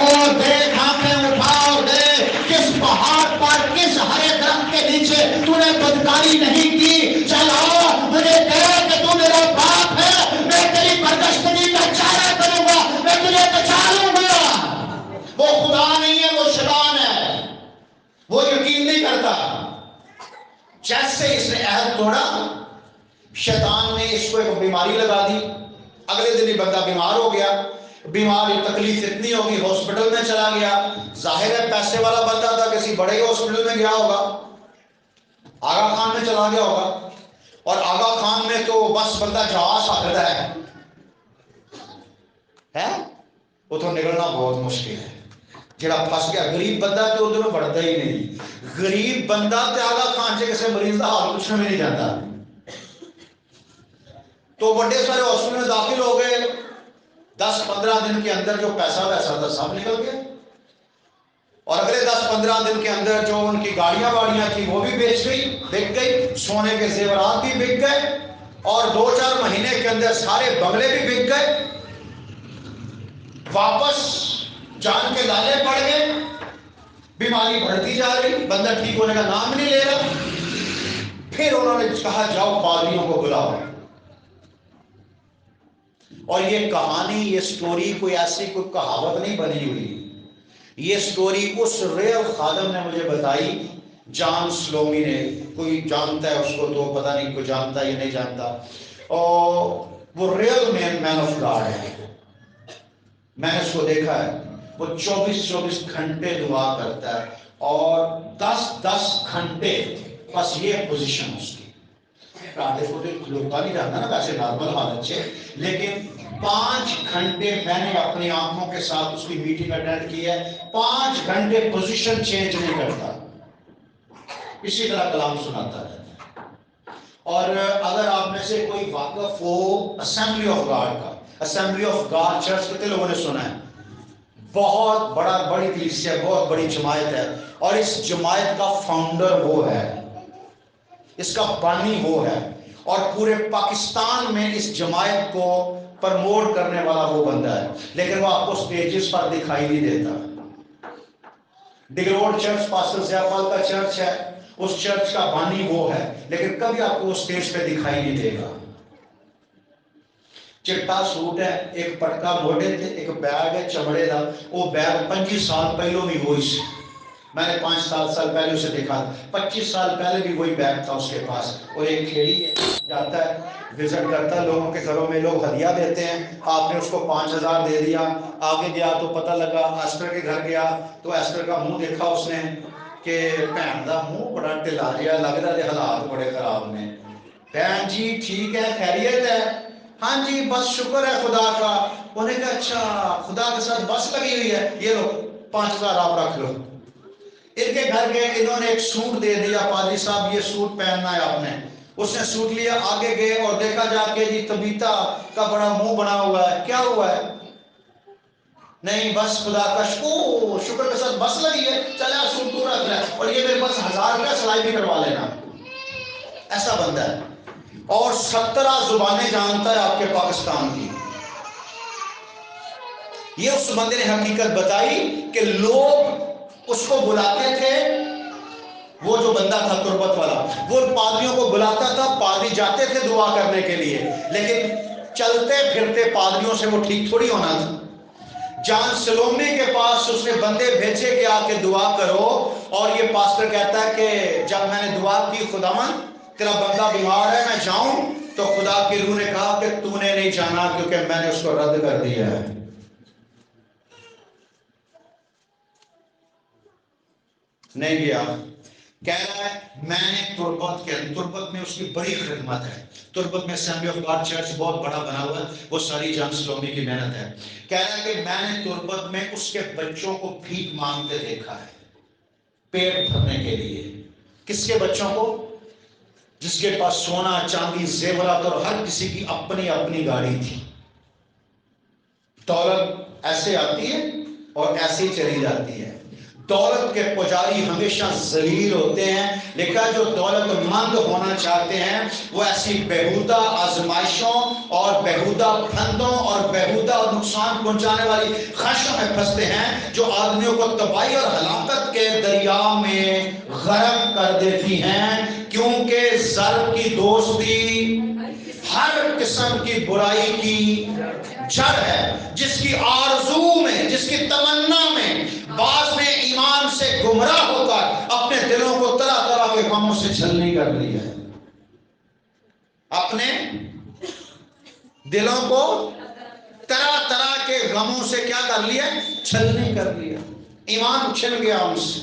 اور دیکھ آنکھیں اٹھا اور دیکھ کس پہاڑ پر، کس ہرے درخت کے نیچے تو نے بدکاری نہیں کی۔ چل آ، مجھے کہہ کہ تو میرا باپ ہے، میں تیری برداشتگی کا چارہ کروں گا، میں تجھے بچا لوں گا۔ وہ خدا نہیں ہے، وہ شیطان ہے، وہ یقین نہیں کرتا۔ جیسے اس نے عہد توڑا، شیطان نے اس کو ایک بیماری لگا دی، اگلے دن ہی بندہ بیمار ہو گیا، بیماری تکلیف اتنی ہوگی ہاسپٹل میں چلا گیا۔ ظاہر ہے پیسے والا بندہ تھا، کسی بڑے ہاسپٹل میں گیا ہوگا، آغا خان میں چلا گیا ہوگا، اور آغا خان میں تو بس بندہ جا سکتا ہے، وہ تو نکلنا بہت مشکل ہے۔ جڑا پھس گیا غریب بندہ تے ادھر بڑھتا ہی نہیں. غریب بندہ تے آگا کھان سے کسی مریض کا حال پوچھنے میں نہیں جاتا. تو بڑے سارے ہاسپٹل میں داخل ہو گئے, 10-15 دن کے اندر جو پیسہ ویسا تھا سب نکل گیا, اور اگلے 10-15 دن کے اندر جو ان کی گاڑیاں واڑیاں تھیں وہ بھی بک گئی, سونے کے زیورات بھی بک گئے, اور 2-4 مہینے کے اندر سارے بنگلے بھی بک گئے. واپس جان کے لالے پڑ گئے, بیماری بڑھتی جا رہی, بندہ ٹھیک ہونے کا نام نہیں لے رہا. پھر انہوں نے کہا جاؤ پادریوں کو بلاؤ. اور یہ کہانی, یہ سٹوری کوئی ایسی کوئی کہاوت نہیں بنی ہوئی, یہ سٹوری اس ریل خادم نے مجھے بتائی, جان سلومی نے. کوئی جانتا ہے اس کو تو پتہ نہیں کوئی جانتا یا نہیں جانتا. اور وہ ریل مین آف گاڈ ہے, میں نے اس کو دیکھا ہے. وہ 24 گھنٹے دعا کرتا ہے, اور 10 گھنٹے بس یہ پوزیشن اس کی. کو کھلوتا نہیں جاتا نا ویسے نارمل حالت سے, لیکن 5 گھنٹے میں نے اپنی آنکھوں کے ساتھ اس کی میٹنگ اٹینڈ کی ہے. 5 گھنٹے پوزیشن چینج نہیں کرتا, اسی طرح کلام سناتا ہے. اور اگر آپ میں سے کوئی واقف ہو اسمبلی آف گاڈ کا, اسمبلی آف گاڈ چرچ کتنے لوگوں نے سنا ہے؟ بہت بڑی کلیسیا, بہت بڑی جماعت ہے, اور اس جماعت کا فاؤنڈر وہ ہے, اس کا بانی وہ ہے, اور پورے پاکستان میں اس جماعت کو پرموٹ کرنے والا وہ بندہ ہے, لیکن وہ آپ کو سٹیجز پر دکھائی نہیں دیتا. ڈگروڈ چرچ پاسٹر ضیاء پال کا چرچ ہے, اس چرچ کا بانی وہ ہے, لیکن کبھی آپ کو اسٹیج پہ دکھائی نہیں دے گا. چٹا سوٹ ہے, ایک پٹکا موڈے تھے, ایک بیگ ہے چمڑے کا, وہ بیگ 25 سال پہلوں بھی وہی سے, میں نے 5-7 سال پہلے اسے دیکھا, 25 سال پہلے بھی وہی بیگ تھا اس کے پاس. اور ایک کھیڑی ہے, جاتا ہے وزٹ کرتا ہے لوگوں کے گھروں میں, لوگ ہدیہ دیتے ہیں, آپ نے اس کو 5000 دے دیا. آگے گیا تو پتہ لگا, ایسٹر کے گھر گیا تو ایسٹر کا منہ دیکھا اس نے کہ بھن کا منہ بڑا ٹلا رہا, لگ رہا ہے حالات بڑے خراب نے. بہن جی ٹھیک ہے, خیریت ہے؟ ہاں جی بس شکر ہے خدا کا. انہوں نے کہا اچھا خدا کے ساتھ بس لگی ہوئی ہے, یہ لو 5000 آپ رکھ لو. ان کے گھر گئے, انہوں نے ایک سوٹ دے دیا, پادری صاحب یہ سوٹ پہننا ہے آپ نے. اس نے سوٹ لیا, آگے گئے اور دیکھا جا کے جی تبیتا کا بڑا منہ بنا ہوا ہے, کیا ہوا ہے؟ نہیں بس خدا کا شکر کے ساتھ بس لگی ہے, چلے سوٹ تو رکھ لے, اور یہ میرے پاس 1000 روپیہ سلائی بھی کروا لینا. ایسا بندہ ہے, اور 17 زبانیں جانتا ہے آپ کے پاکستان کی. یہ اس بندے نے حقیقت بتائی کہ لوگ اس کو بلاتے تھے, وہ جو بندہ تھا تربت والا, وہ پادریوں کو بلاتا تھا, پادری جاتے تھے دعا کرنے کے لیے, لیکن چلتے پھرتے پادریوں سے وہ ٹھیک تھوڑی ہونا تھا. جان سلومی کے پاس اس نے بندے بھیجے کہ آ کے دعا کرو, اور یہ پاسٹر کہتا ہے کہ جب میں نے دعا کی خداوند تیرا بندہ بیمار ہے, میں جاؤں, تو خدا کی روح نے کہا کہ تو نے نہیں جانا, کیونکہ میں نے اس کو رد کر دیا ہے. نہیں گیا. کہہ رہا ہے میں نے تربت میں اس کی بڑی خدمت ہے. تربت میں اسمبلی آف گاڈ چرچ بہت بڑا بنا ہوا ہے, وہ ساری جان سلومی کی محنت ہے. کہہ رہا ہے کہ میں نے تربت میں اس کے بچوں کو بھیک مانگتے دیکھا ہے پیٹ بھرنے کے لیے. کس کے بچوں کو؟ جس کے پاس سونا چاندی زیورات اور ہر کسی کی اپنی اپنی گاڑی تھی. دولت ایسے آتی ہے اور ایسے ہی چلی جاتی ہے. دولت کے پجاری ہمیشہ ذلیل ہوتے ہیں, لیکن جو دولت مند ہونا چاہتے ہیں وہ ایسی بیہودہ آزمائشوں اور بیہودہ پھندوں اور بیہودہ نقصان پہنچانے والی خواہشوں میں پھنستے ہیں, جو آدمیوں کو تباہی اور ہلاکت کے دریا میں غرق کر دیتی ہیں. کیونکہ زر کی دوستی ہر قسم کی برائی کی جڑ ہے, جس کی آرزو میں, جس کی تمنا میں بعض نے ایمان سے گمراہ ہو کر اپنے دلوں کو طرح طرح کے غموں سے چھلنی کر لی ہے. اپنے دلوں کو طرح طرح کے غموں سے کیا کر لیا؟ چھلنی کر لیا. ایمان چھن گیا ان سے.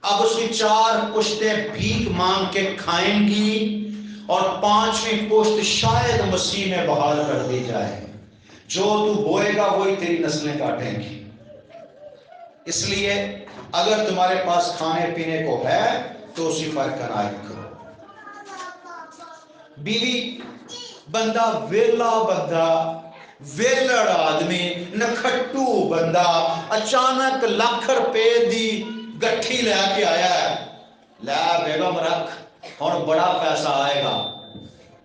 اب اس کی 4 پشتیں بھیک مانگ کے کھائیں گی, اور 5ویں پشت شاید مسیح میں بحال کر دی جائے. جو تو بوئے گا وہی تیری نسلیں کاٹیں گی. اس لیے اگر تمہارے پاس کھانے پینے کو ہے تو اسی پر کنائی کرو. بیوی بندہ ویلا بندہ ویلڑ آدمی نکھٹو بندہ اچانک لاکھ روپے دی گٹھی لے کے آیا ہے. لے بیگم رکھ ہوں بڑا پیسہ آئے گا.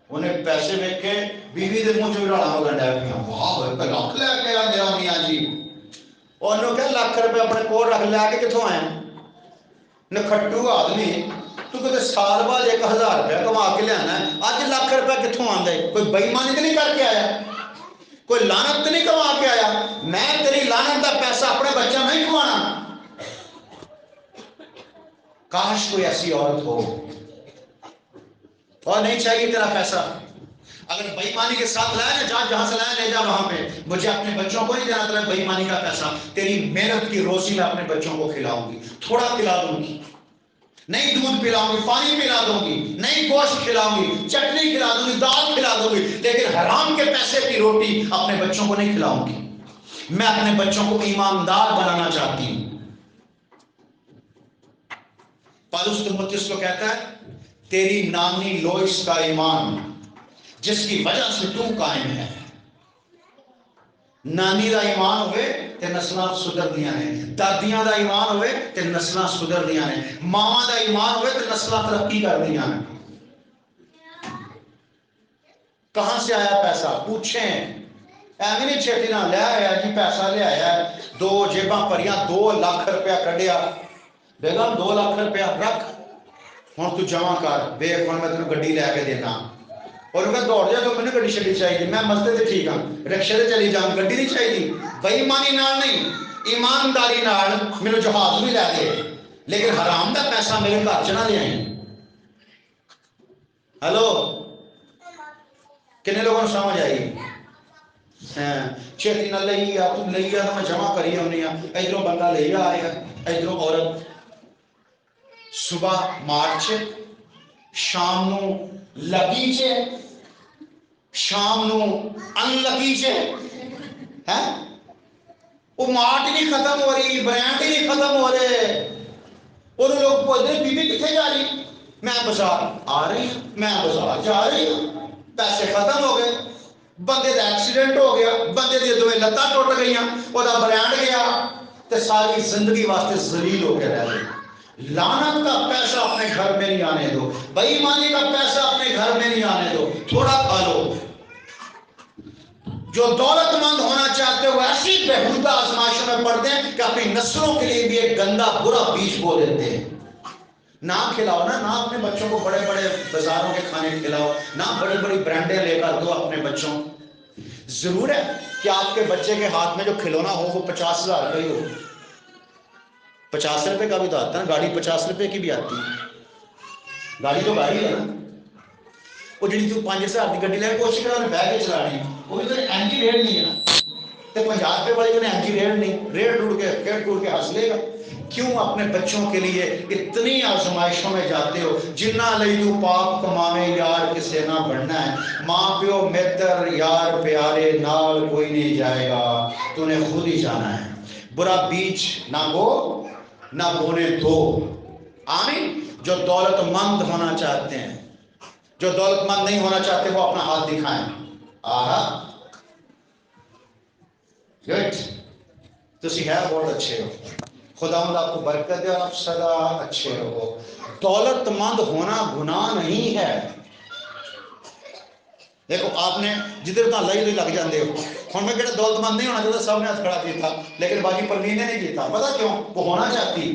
انہیں پیسے دیکھ کے بیوی دے منہ چ راڑا ہو گیا. واہ لاکھ لے کے آیا میرا میاں جی. انہوں کہ لاکھ روپے اپنے کول رکھ لے کے کتوں آئے نکھٹو آدمی تو کہتے سال بعد 1000 روپیہ کما کے لیا ہے. اج لاکھ روپیہ کتوں آتا ہے؟ کوئی بےایمانی تو نہیں کر کے آیا؟ کوئی لعنت تو نہیں کما کے آیا؟ میں تیری لعنت کا پیسہ اپنے بچوں نہیں کھوانا. کاش کوئی ایسی عورت ہو. اور نہیں چاہیے تیرا پیسہ. اگر بےایمانی کے ساتھ لایا نا جہاں سے لایا لے جا وہاں پہ. مجھے اپنے بچوں کو نہیں دینا تیرا بےایمانی کا پیسہ. تیری محنت کی روزی میں اپنے بچوں کو کھلاؤں گی. تھوڑا کھلا دوں گی, نہیں دودھ پلاؤں گی, پانی پلا دوں گی, نہیں گوشت کھلاؤں گی, چٹنی کھلا دوں گی, دال کھلا دوں گی, لیکن حرام کے پیسے کی روٹی اپنے بچوں کو نہیں کھلاؤں گی. میں اپنے بچوں کو ایماندار بنانا چاہتی ہوں. پالوس تموتھیوس کو کہتا ہے تیری نانی لوئس کا ایمان جس کی وجہ سے تو قائم ہے. نانی دا ایمان ہوئے تے نسلاں سدھر دیاں نے. دادیاں دا ایمان ہوئے تے نسلاں سدھر دیاں نے. ماواں دا ایمان ہوئے تے نسلاں ترقی کر دیاں نے. کہاں سے آیا پیسہ پوچھیں. ایویں نہیں چھیتی نہ لے آیا جی پیسہ لے آیا 2 جیباں بھریاں 2 لاکھ روپیہ کڈیا. بیگم 2 لاکھ روپیہ رکھ ہوں تو جمع کر. ویخ ہوں میں تینوں گڈی لے کے دینا. اور وہ دوڑ جا تو مجھے گڈی شڈی چاہیے. میں مسجد سے ٹھیک ہوں رکشے سے چلی جاؤں گڈی نہیں چاہیے. بےایمانی نال نہیں ایمانداری نال میرے جہاز بھی لے دے لیکن حرام کا پیسہ میرے گھر چ نہ لے آئی. ہلو کنے لوگوں کو سمجھ آئی؟ چھیتی نہ لئی آ تو لئی آ تو میں جمع کری آنی آ. ادھروں بندہ لئی آئے گا ادھروں عورت صبح مارچ شام نو لگی چے شام نو ان لگی چے ہے. وہ مارٹ ہی نہیں ختم ہو رہی, برانڈ ہی نہیں ختم ہو رہے. اور لوگ پوچھتے ہیں بیوی کتنے جا رہی؟ میں بازار آ رہی ہوں, میں بازار جا رہی ہوں. پیسے ختم ہو گئے. بندے کا ایکسیڈنٹ ہو گیا, بندے دی 2 لتاں ٹوٹ گئی, وہ برانڈ گیا تے ساری زندگی واسطے ذلیل ہو کے رہ گئے. لعنت کا پیسہ اپنے گھر میں نہیں آنے دو. بےایمانی کا پیسہ اپنے گھر میں نہیں آنے دو. تھوڑا کھا لو. جو دولت مند ہونا چاہتے ہو ایسی بےہودہ آزمائشوں میں پڑتے ہیں کہ اپنی نسلوں کے لیے بھی ایک گندا برا بیج بو دیتے ہیں. نہ کھلاؤ نہ اپنے بچوں کو بڑے بڑے بازاروں کے کھانے کھلاؤ, نہ بڑی بڑی برانڈیں لے کر دو اپنے بچوں. ضرور ہے کہ آپ کے بچے کے ہاتھ میں جو کھلونا ہو وہ 50,000 کا ہی ہو. 50 روپے کا بھی تو آتا ہے نا. گاڑی 50 روپے کی بھی آتی ہے. گاڑی تو گاڑی ہے نا. وہ جی تو 5,000 کی گاڑی لے کوشش کرا بہ کے چلانی, وہ بھی تو اینٹی ریٹ نہیں ہے نا. تو 50 روپے والی انہیں اینٹی ریٹ نہیں, ریٹ ٹوٹ کے ہنس لے گا. کیوں اپنے بچوں کے لیے اتنی آزمائشوں میں جاتے ہو؟ جنہ لئی تو پاپ کماوے یار کسے نہ بڑھنا ہے. ماں پیو متر یار پیارے نال کوئی نہیں جائے گا, تو نے خود ہی جانا ہے. برا بیج نہ بو نہ بونے دو. آمین. جو دولت مند ہونا چاہتے ہیں, جو دولت مند نہیں ہونا چاہتے وہ اپنا ہاتھ دکھائیں. آہا گڈ, تسی ہے بہت اچھے ہو. خداوند آپ کو برکت دے اور آپ سدا اچھے رہو. دولت مند ہونا گناہ نہیں ہے. دیکھو آپ نے جدھر تو لئی لگ جاندے ہو. ہوں میں کہڑا دولت مند نہیں ہونا چاہتا, سب نے ہاتھ کھڑا کیا تھا لیکن باقی پروین نے نہیں کیا. پتا کیوں؟ وہ ہونا چاہتی.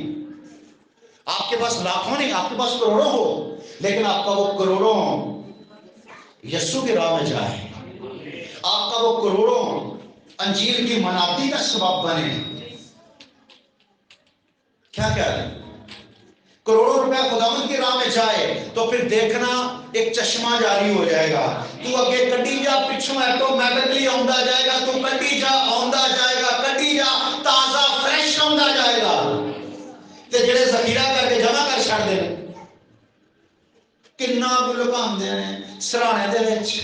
آپ کے پاس لاکھوں نہیں, آپ کے پاس کروڑوں ہو, لیکن آپ کا وہ کروڑوں یسوع کی راہ میں جائے. آپ کا وہ کروڑوں انجیل کی منادی کا سبب بنے. کیا کہہ رہے ہیں؟ کروڑوں روپے خداوند کی راہ میں جائے تو پھر دیکھنا ایک چشمہ جاری ہو جائے گا. تو اگے کٹی جا, پچھوں ایٹومیٹکلی آندا جائے گا. تو کٹی جا, آندا جائے گا, کٹی جا, تازہ فریش آندا جائے گا. تے جڑے ذخیرہ کر کے جمع کر چھڑ دے کنا لکاندے نے سرانے دے وچ.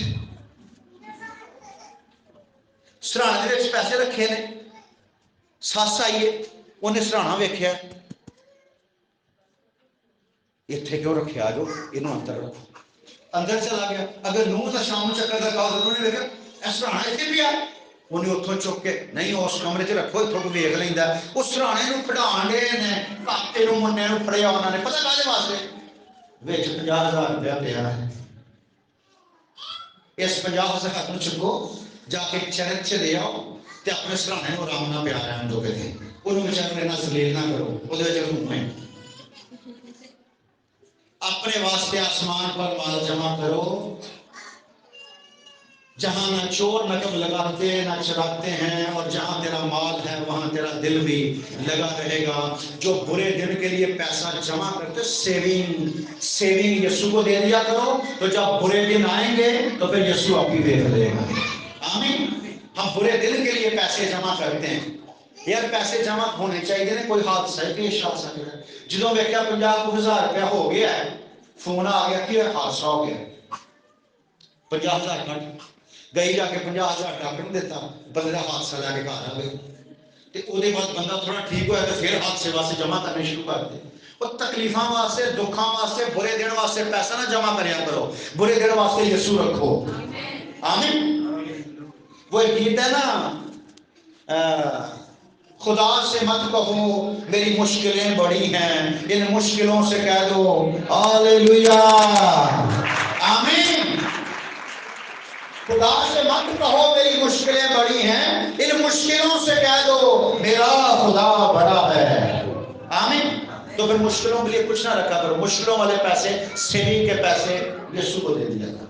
سرانے دے وچ پیسے رکھے نے, سس آئیے انہیں سرہانا ویکھیا اتنے کیوں رکھیا جو انہوں اندر رکھو اندر چلا گیا اگر نو کا شام چکر کا کہا انہوں نے دیکھا اے سرہانا اتنے بھی آیا انہیں اتوں چک کے نہیں اس کمرے چ رکھو اتوں کو ویک لینا اس سرہانے نو کھڈان ڈے نے کاکے نو مننے نو پھڑیا انہوں نے پتہ کہدے واسطے وچ 50,000 روپیہ پیا ہے اس 50,000 نو چکو جا کے چرچ چ لے آؤ تے اپنے سرہانے نو آرام نہ پیا رہن دو کہ انہوں بیچارے نہ ذلیل نہ کرو وہ میں اپنے واسطے آسمان پر مال جمع کرو جہاں نہ چور نقب لگاتے نہ چراتے ہیں اور جہاں تیرا مال ہے وہاں تیرا دل بھی لگا رہے گا جو برے دن کے لیے پیسہ جمع کرتے سیونگ یسوع کو دے دیا کرو تو جب برے دن آئیں گے تو پھر یسوع آپ کی دیکھ لے گا آمین ہم برے دن کے لیے پیسے جمع کرتے ہیں یار پیسے جمع ہونے چاہیے نا کوئی حادثہ پیش آ سکتا ہے جدوں ویکھیا 50,000 روپیہ ہو گیا ہے فون آ گیا کہ حادثہ ہو گیا 50,000 کٹ گئی جا کے 50,000 ڈاکٹر نے دیتا بندے کا حادثہ لے کے گھر آ گئے تو وہ بعد بندہ تھوڑا ٹھیک ہوا تو پھر حادثے واسطے جمع کرنے شروع کر دے اور تکلیفاں واسطے دکھاں واسطے برے دن واسطے پیسہ نہ جمع کریا کرو برے دن واسطے یسوع رکھو آمین وہ ایک گیت ہے نا خدا سے مت کہو میری مشکلیں بڑی ہیں ان مشکلوں سے کہہ دو ہاللویا آمین خدا سے مت کہو میری مشکلیں بڑی ہیں ان مشکلوں سے کہہ دو میرا خدا بڑا ہے آمین تو پھر مشکلوں کے لیے کچھ نہ رکھا کرو مشکلوں والے پیسے سیونگ کے پیسے یسوع کو دے دیا کرو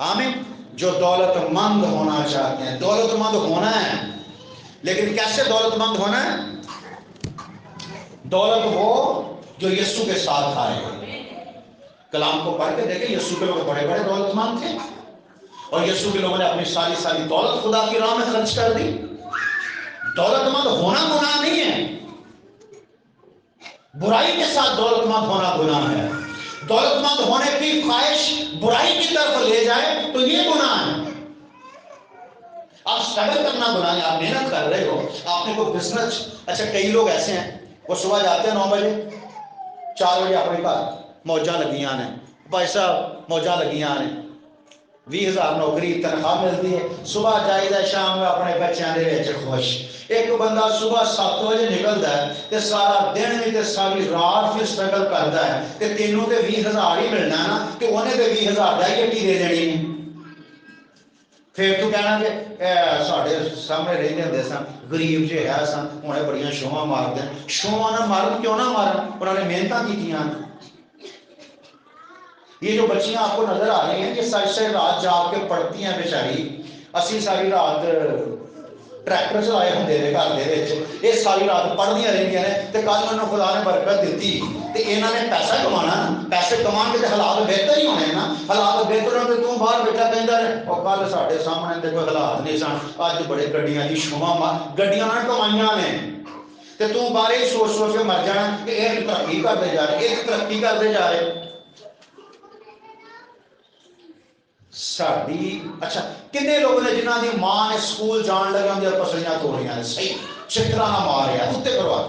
آمین جو دولت مند ہونا چاہتے ہیں دولت مند ہونا ہے لیکن کیسے دولت مند ہونا ہے دولت وہ جو یسوع کے ساتھ آئے کلام کو پڑھ کے دیکھیں یسوع کے لوگ بڑے بڑے دولت مند تھے اور یسوع کے لوگوں نے اپنی ساری دولت خدا کی راہ میں خرچ کر دی دولت مند ہونا گناہ نہیں ہے برائی کے ساتھ دولت مند ہونا گناہ ہے دولت مند ہونے کی خواہش برائی کی طرف لے جائے تو یہ گناہ ہے آپ سٹرگل کرنا گناہ ہے آپ محنت کر رہے ہو آپ نے کوئی بزنس اچھا کئی لوگ ایسے ہیں وہ صبح جاتے ہیں 9 بجے 4 بجے اپنے گھر موجاں لگیاں نے بھائی صاحب موجاں لگیاں نے 20,000 نوکری تنخواہ ملتی ہے صبح جائیے شام میں اپنے بچیاں دے وچ خوش ایک بندہ صبح 7 بجے نکلتا ہے تے سارا دن بھی تے ساری رات بھی سٹرگل کرتا ہے تے تینوں تے 20,000 ہی ملنا ہے نا تے انہیں تے 20,000 دا ہی دے دینی پھر تو کہنا کہ ساڈے سامنے رہندے ہوندے سن غریب جے ہے سن انہیں بڑیاں شوہاں مارتے ہیں شوہاں نہ مارن کیوں نہ مارن انہوں نے محنتاں کیتیاں یہ جو بچیاں آپ کو نظر آ رہی ہیں یہ ساری رات جاگ کے پڑھتی ہیں بیچاری اسی ساری رات ٹریکٹر چلائے ہوندے نے گھر دے وچ یہ ساری رات پڑھدیاں رہندیاں نے تے کل انہوں خدا نے برکت دیتی تے انہاں نے پیسہ کمانا پیسے کمان کے تے حالات بہتر ہی ہونے نا حالات بہتر ہونے تے تو باہر بیٹھا کہندا رہے اور کل ساڈے سامنے تے کوئی حالات نہیں سن اج بڑے گڈیاں دی شوہاں گڈیاں نہ کمائیاں نے تے تو بارے سوچ کے مر جانا کہ یہ ترقی کرتے جا رہے یہ ترقی کرتے جا رہے ساڈی اچھا کنے لوگ نے جنہاں دی ماں نے سکول جان لگا اندر پسلیاں توڑیاں نے صحیح چترا نہ ماریا کتے کروا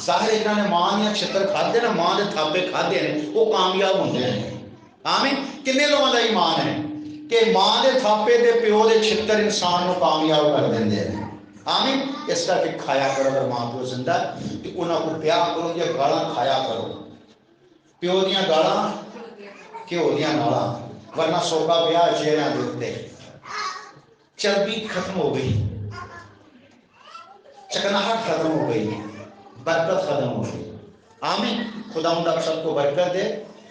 ظاہر ہے جنہاں نے ماں نے چھتر کھادے نا ماں دے تھاپے کھادے نے وہ کامیاب ہوندے ہیں آمین کنے لوگوں دا ایمان ہے کہ ماں دے تھاپے دے پیو دے چھتر انسان کو کامیاب کر دیندے ہیں آمین اس کر کے کھایا کرو اگر ماں پیو زندہ کہ انہاں کو پیار کرو یا گالاں کھایا کرو پیو دیاں گالاں گھیو دیاں نالاں ورنہ سوکا پیا چہرے دے اوتے چربی ختم ہو گئی چکناہٹ ختم ہو گئی برکت ختم ہو گئی آمین خداوند آپ سب کو برکت دے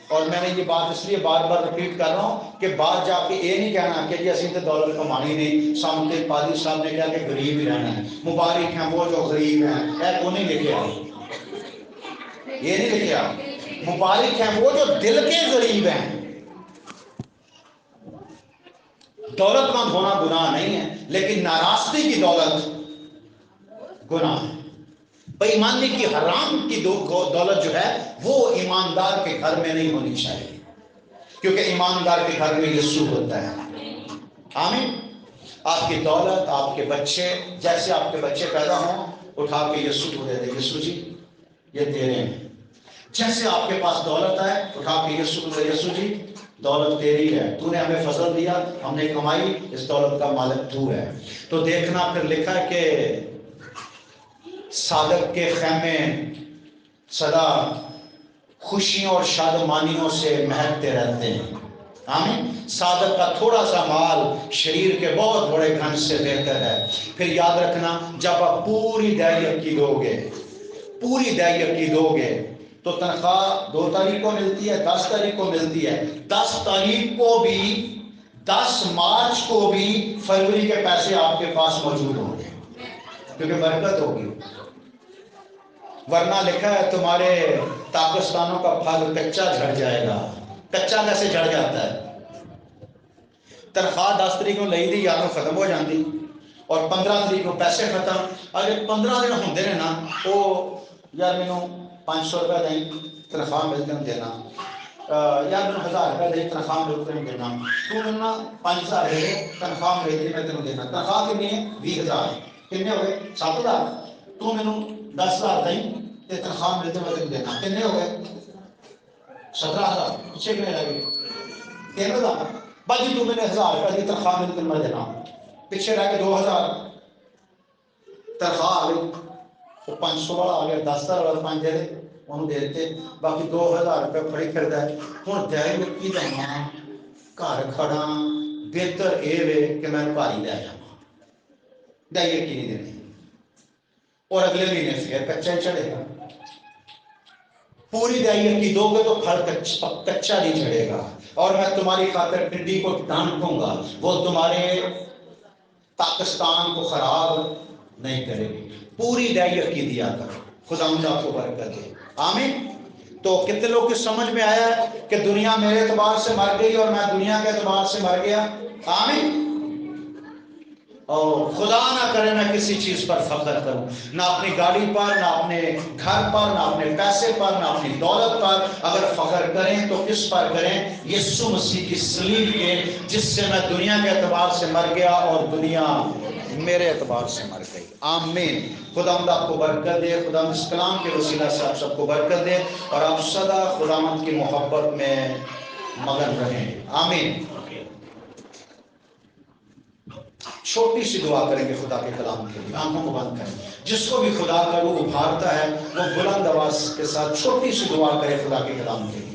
اور میں نے یہ بات اس لیے بار بار ریپیٹ کر رہا ہوں کہ باہر جا کے یہ نہیں کہنا کہ جی اسی تے دولت کمانی نہیں سامنے پادری صاحب نے کہا کہ غریب ہی رہنا ہے مبارک ہیں وہ جو غریب ہیں اے کو نہیں لکھیا یہ نہیں لکھیا مبارک ہیں وہ جو دل کے غریب ہیں دولت مند ہونا گناہ نہیں ہے لیکن ناراستی کی دولت گناہ ہے بے ایمانی کی حرام کی دولت جو ہے وہ ایماندار کے گھر میں نہیں ہونی چاہیے کیونکہ ایماندار کے گھر میں یسوع ہوتا ہے آمین آپ کی دولت آپ کے بچے جیسے آپ کے بچے پیدا ہوں اٹھا کے یسوع کو دے دے، یسوع جی یہ تیرے ہیں۔ جیسے آپ کے پاس دولت ہے اٹھا کے یسوع کو دے، یسوع جی دولت تیری ہے، تو نے ہمیں فضل دیا، ہم نے کمائی، اس دولت کا مالک تو ہے۔ تو دیکھنا پھر لکھا ہے کہ صادق کے خیمے سدا خوشیوں اور شادمانیوں سے مہکتے رہتے ہیں۔ آمین۔ صادق کا تھوڑا سا مال شریر کے بہت بڑے گھن سے بہتر ہے۔ پھر یاد رکھنا جب آپ پوری دائیت کی دو گے، پوری دائیت کی دو گے تو تنخواہ 2 تاریخ کو ملتی ہے، 10 تاریخ کو ملتی ہے، 10 تاریخ کو بھی، 10 مارچ کو بھی فروری کے پیسے آپ کے پاس موجود ہوں گے، کیونکہ برکت ہوگی۔ ورنہ لکھا ہے تمہارے تاکستانوں کا پھل کچا جھڑ جائے گا۔ کچا کیسے جھڑ جاتا ہے؟ تنخواہ 10 تاریخ کو لئی دی یا تو ختم ہو جاتی، اور 15 تاریخ کو پیسے ختم۔ اگر 15 دن ہوندے نے نا، وہ یار مینوں 500 روپے دیں تنخواہ ملتے ہیں دینا، یار مینوں 1000 روپے دیں تنخواہ ملتے ہیں دینا، تو مینوں نا 5000 دے تنخواہ ملتی میں تینوں دینا۔ تنخواہ کتنی ہے؟ 20000۔ کتنے ہو گئے؟ 7000۔ تو مینوں 10000 دیں تے تنخواہ ملتے میں تینوں دینا، کتنے ہو گئے؟ 17000۔ پیچھے کتنے رہ گئے؟ 3000۔ باقی تو میں نے 1000 روپے دی تنخواہ ملتی میں دینا، پیچھے رہ کے 2000 تنخواہ آ گئی، وہ 500 والا آ گیا، 10,000 والا 5 دے دے انہوں دے دیتے، باقی 2000 روپے پڑی کرتا ہے۔ ہوں دہی کی دوا گھر کھڑا، بہتر یہ وے کہ میں بھاری لے جا، دہی کی نہیں دینی، اور اگلے مہینے پھر کچا ہی چڑھے گا۔ پوری دہی کی دو گے تو پھل کچا نہیں چڑھے گا، اور میں تمہاری خاطر پنڈی کو ڈانٹوں گا، وہ تمہارے پاکستان کو خراب نہیں کرے گی۔ پوری دہیت کی دیا کرو، خدا آپ کو برکت دے، آمین۔ تو کتنے لوگ کی سمجھ میں آیا ہے کہ دنیا میرے اعتبار سے مر گئی اور میں دنیا کے اعتبار سے مر گیا؟ آمین۔ اور خدا نہ کرے میں کسی چیز پر فخر کروں، نہ اپنی گاڑی پر، نہ اپنے گھر پر، نہ اپنے پیسے پر، نہ اپنی دولت پر۔ اگر فخر کریں تو کس پر کریں؟ یسوع مسیح کی صلیب کے، جس سے میں دنیا کے اعتبار سے مر گیا اور دنیا میرے اعتبار سے مر گئی۔ آمین۔ خداوند آپ کو برکت دے، خداوند اس کلام کے وسیلہ سے آپ سب کو برکت دے، اور آپ سدا خداوند کی محبت میں مگن رہیں۔ آمین۔ چھوٹی سی دعا کریں گے خدا کے کلام کے لیے، آنکھوں کو بند کریں۔ جس کو بھی خدا کا روح ابھارتا ہے وہ بلند آواز کے ساتھ چھوٹی سی دعا کرے خدا کے کلام کے لیے۔